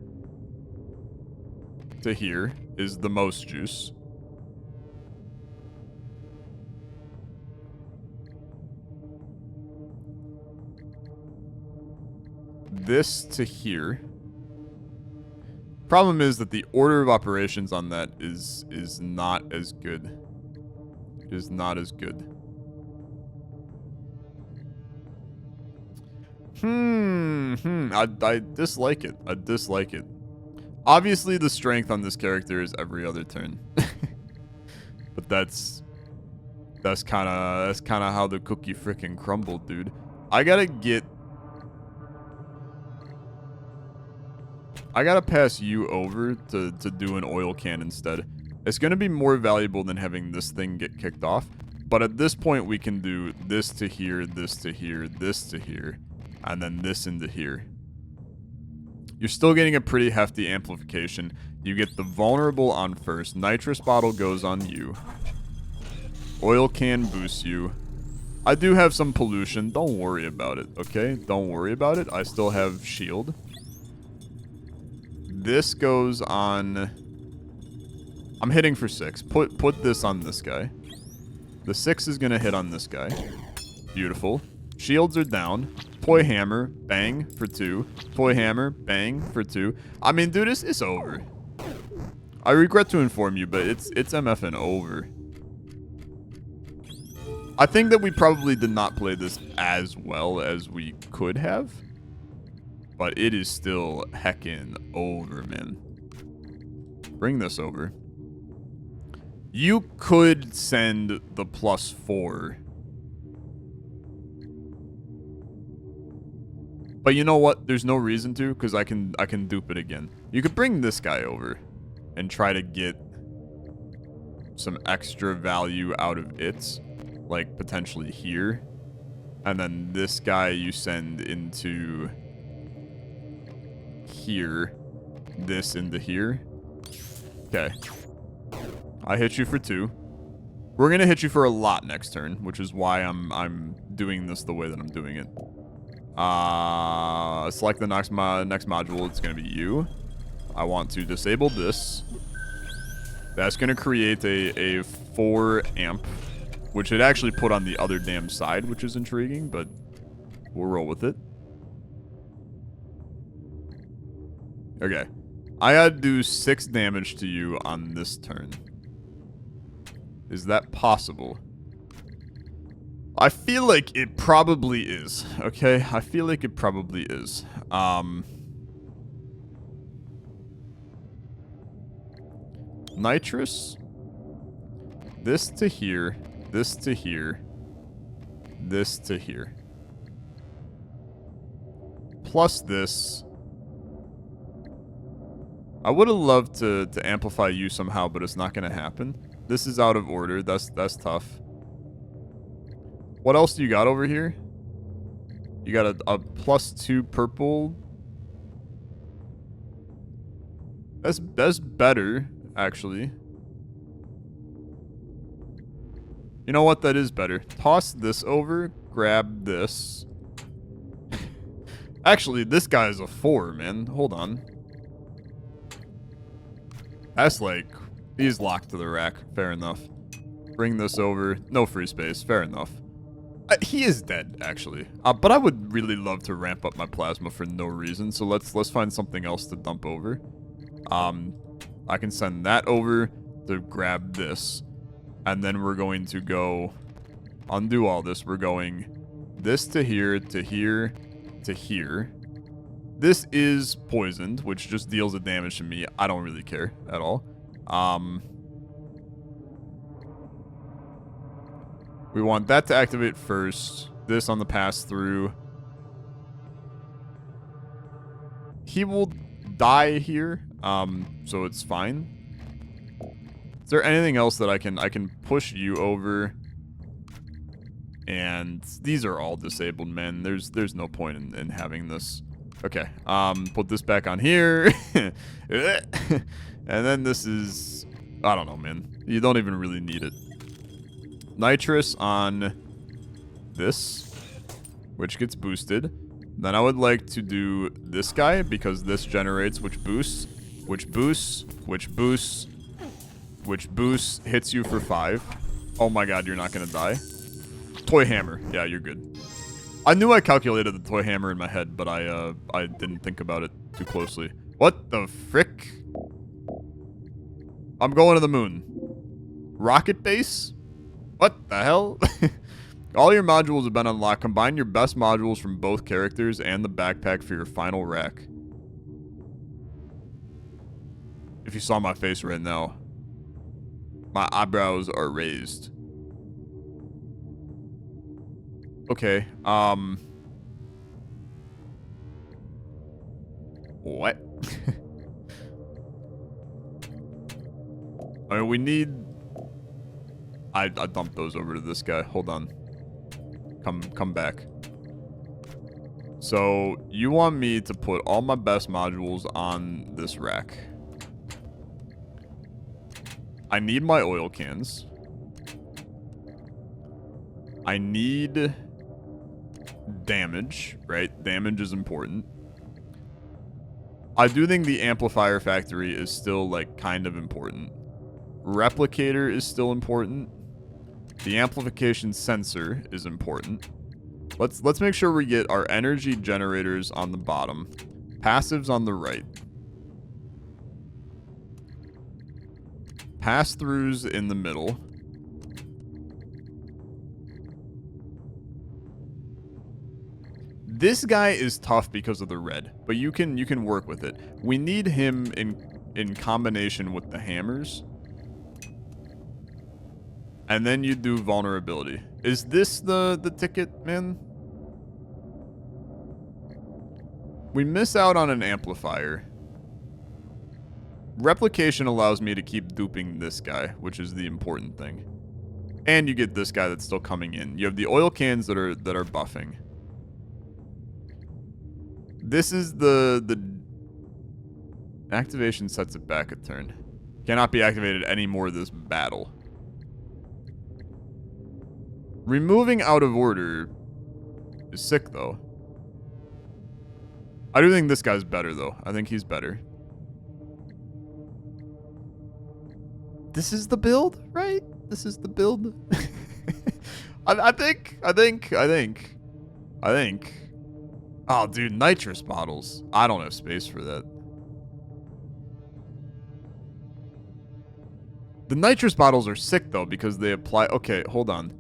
to here is the most juice. This to here. Problem is that the order of operations on that is not as good. It is not as good. I dislike it. I dislike it. Obviously, the strength on this character is every other turn. But that's That's kind of how the cookie frickin' crumbled, dude. I gotta pass you over to do an oil can instead. It's gonna be more valuable than having this thing get kicked off. But at this point, we can do this to here, this to here, this to here, and then this into here. You're still getting a pretty hefty amplification. You get the vulnerable on first. Nitrous bottle goes on you. Oil can boosts you. I do have some pollution. Don't worry about it, okay? Don't worry about it. I still have shield. This goes on... I'm hitting for 6. Put this on this guy. The 6 is going to hit on this guy. Beautiful. Shields are down. Toy hammer, bang, for 2. Toy hammer, bang, for 2. I mean, dude, it's over. I regret to inform you, but it's MFN over. I think that we probably did not play this as well as we could have. But it is still heckin' over, man. Bring this over. You could send the +4. But you know what? There's no reason to, because I can dupe it again. You could bring this guy over and try to get some extra value out of it. Like, potentially here. And then this guy you send into here. This into here. Okay. I hit you for 2. We're gonna hit you for a lot next turn, which is why I'm doing this the way that I'm doing it. Select the next module. It's gonna be you. I want to disable this. That's gonna create a 4 amp, which it actually put on the other damn side, which is intriguing, but we'll roll with it. Okay. I gotta do 6 damage to you on this turn. Is that possible? I feel like it probably is, okay? I feel like it probably is. Nitrous. This to here. This to here. This to here. Plus this. I would have loved to amplify you somehow, but it's not going to happen. This is out of order. That's tough. What else do you got over here? You got a +2 purple. That's better, actually. You know what? That is better. Toss this over. Grab this. Actually, this guy is a 4, man. Hold on. That's like... He's locked to the rack. Fair enough. Bring this over. No free space. Fair enough. He is dead, actually. But I would really love to ramp up my plasma for no reason. So let's find something else to dump over. I can send that over to grab this. And then we're going to go undo all this. We're going this to here, to here, to here. This is poisoned, which just deals a damage to me. I don't really care at all. We want that to activate first. This on the pass through. He will die here, so it's fine. Is there anything else that I can push you over? And these are all disabled, man. There's no point in having this. Okay. Put this back on here. And then this is... I don't know, man. You don't even really need it. Nitrous on this, which gets boosted. Then I would like to do this guy, because this generates, which boosts, which boosts, which boosts, which boosts, hits you for 5. Oh my god, you're not gonna die. Toy hammer. Yeah, you're good. I knew I calculated the toy hammer in my head, but I didn't think about it too closely. What the frick? I'm going to the moon. Rocket base? What the hell? All your modules have been unlocked. Combine your best modules from both characters and the backpack for your final rack. If you saw my face right now, my eyebrows are raised. Okay. What? I mean, we need... I dumped those over to this guy. Hold on. Come back. So, you want me to put all my best modules on this rack. I need my oil cans. I need damage, right? Damage is important. I do think the amplifier factory is still, like, kind of important. Replicator is still important. The amplification sensor is important. Let's make sure we get our energy generators on the bottom. Passives on the right. Pass-throughs in the middle. This guy is tough because of the red, but you can work with it. We need him in combination with the hammers. And then you do vulnerability. Is this the ticket, man? We miss out on an amplifier. Replication allows me to keep duping this guy, which is the important thing. And you get this guy that's still coming in. You have the oil cans that are buffing. This is the activation sets it back a turn. Cannot be activated anymore this battle. Removing out of order is sick, though. I do think this guy's better, though. I think he's better. This is the build, right? This is the build. I think. Oh, dude, nitrous bottles. I don't have space for that. The nitrous bottles are sick, though, because they apply... Okay, hold on.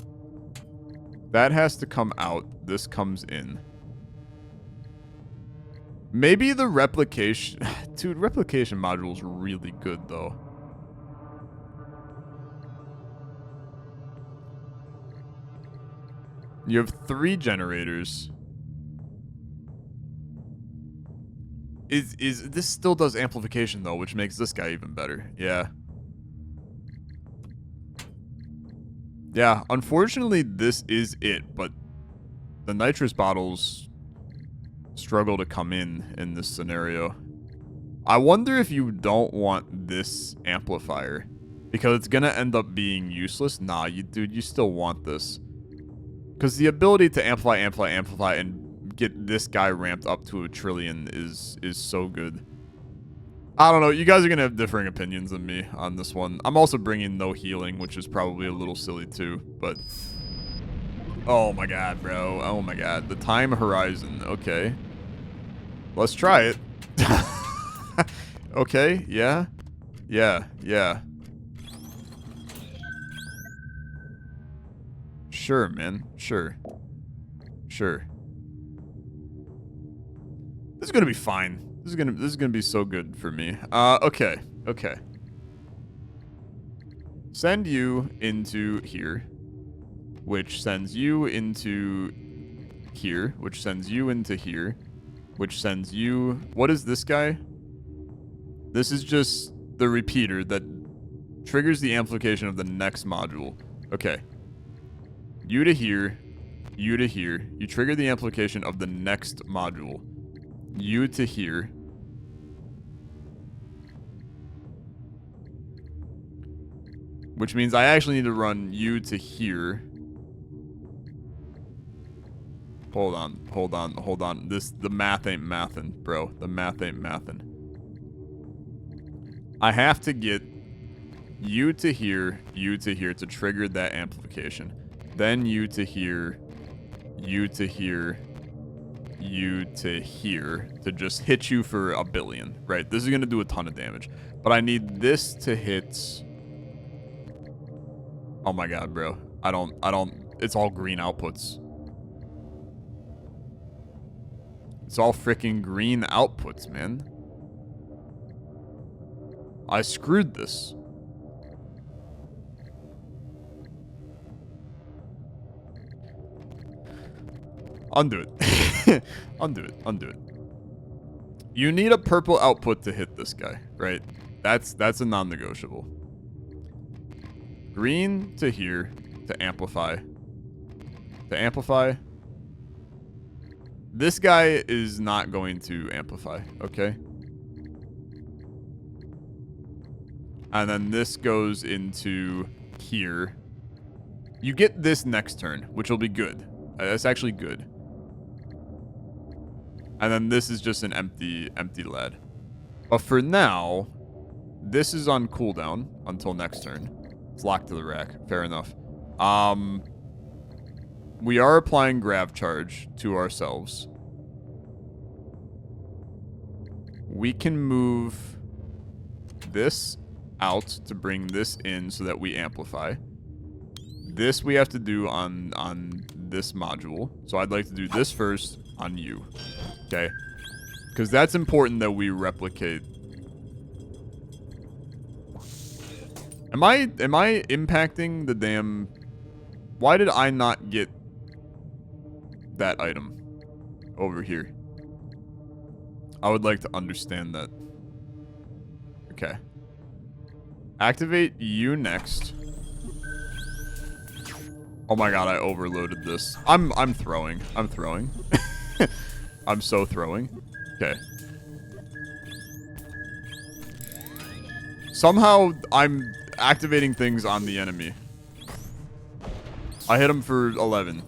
That has to come out. This comes in. Maybe the replication... Dude, replication module's really good, though. You have 3 generators. This still does amplification, though, which makes this guy even better. Yeah. Yeah, unfortunately, this is it, but the nitrous bottles struggle to come in this scenario. I wonder if you don't want this amplifier, because it's gonna end up being useless. Nah, dude, you still want this. Because the ability to amplify, and get this guy ramped up to 1 trillion is so good. I don't know. You guys are going to have differing opinions than me on this one. I'm also bringing no healing, which is probably a little silly too, but... Oh my god, bro. Oh my god. The time horizon. Okay. Let's try it. Okay, yeah. Yeah. Sure, man. Sure. This is gonna be fine. This is gonna be so good for me. Okay. Send you into here, which sends you into here, which sends you into here, which sends you... What is this guy? This is just the repeater that triggers the amplification of the next module. Okay. You to here, you to here. You trigger the amplification of the next module. You to here. Which means I actually need to run you to here. Hold on. The math ain't mathin', bro. The math ain't mathin'. I have to get you to here to trigger that amplification. Then you to here, you to here, you to here to just hit you for 1 billion, right? This is going to do a ton of damage. But I need this to hit... Oh my god, bro. I don't... It's all green outputs. It's all freaking green outputs, man. I screwed this. Undo it. Undo it. Undo it. You need a purple output to hit this guy, right? That's a non-negotiable. Green to here to amplify. To amplify. This guy is not going to amplify, okay? And then this goes into here. You get this next turn, which will be good. That's actually good. And then this is just an empty lad. But for now, this is on cooldown until next turn. It's locked to the rack. Fair enough. We are applying grav charge to ourselves. We can move this out to bring this in so that we amplify. This we have to do on this module. So I'd like to do this first on you. Okay? Because that's important that we replicate. Am I impacting the damn... Why did I not get that item over here? I would like to understand that. Okay. Activate you next. Oh my god, I overloaded this. I'm throwing. I'm throwing. I'm so throwing. Okay. Somehow I'm activating things on the enemy. I hit him for 11.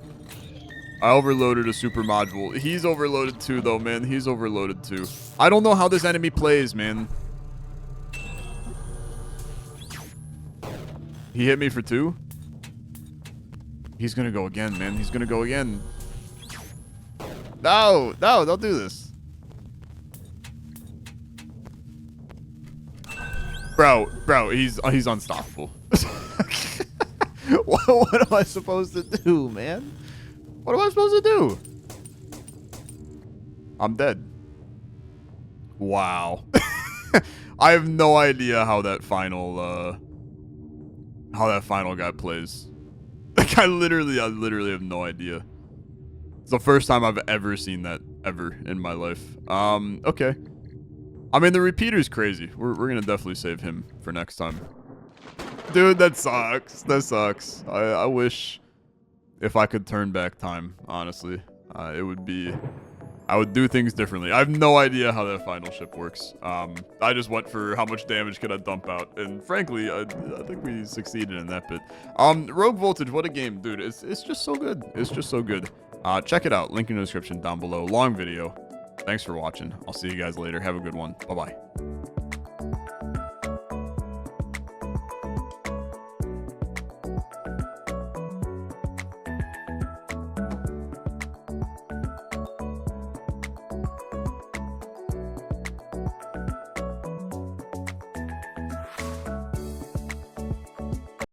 I overloaded a super module. He's overloaded too, though, man. He's overloaded too. I don't know how this enemy plays, man. He hit me for 2. He's gonna go again, man. He's gonna go again. No, no, don't do this. Bro, he's unstoppable. What am I supposed to do, man? What am I supposed to do? I'm dead. Wow. I have no idea how that final guy plays. Like I literally have no idea. It's the first time I've ever seen that ever in my life. Okay. I mean, the repeater's crazy. We're gonna definitely save him for next time. Dude, that sucks. That sucks. I wish if I could turn back time, honestly. It would be... I would do things differently. I have no idea how that final ship works. I just went for how much damage could I dump out. And frankly, I think we succeeded in that bit. Rogue Voltage, what a game, dude. It's just so good. It's just so good. Check it out. Link in the description down below. Long video. Thanks for watching. I'll see you guys later. Have a good one. Bye-bye.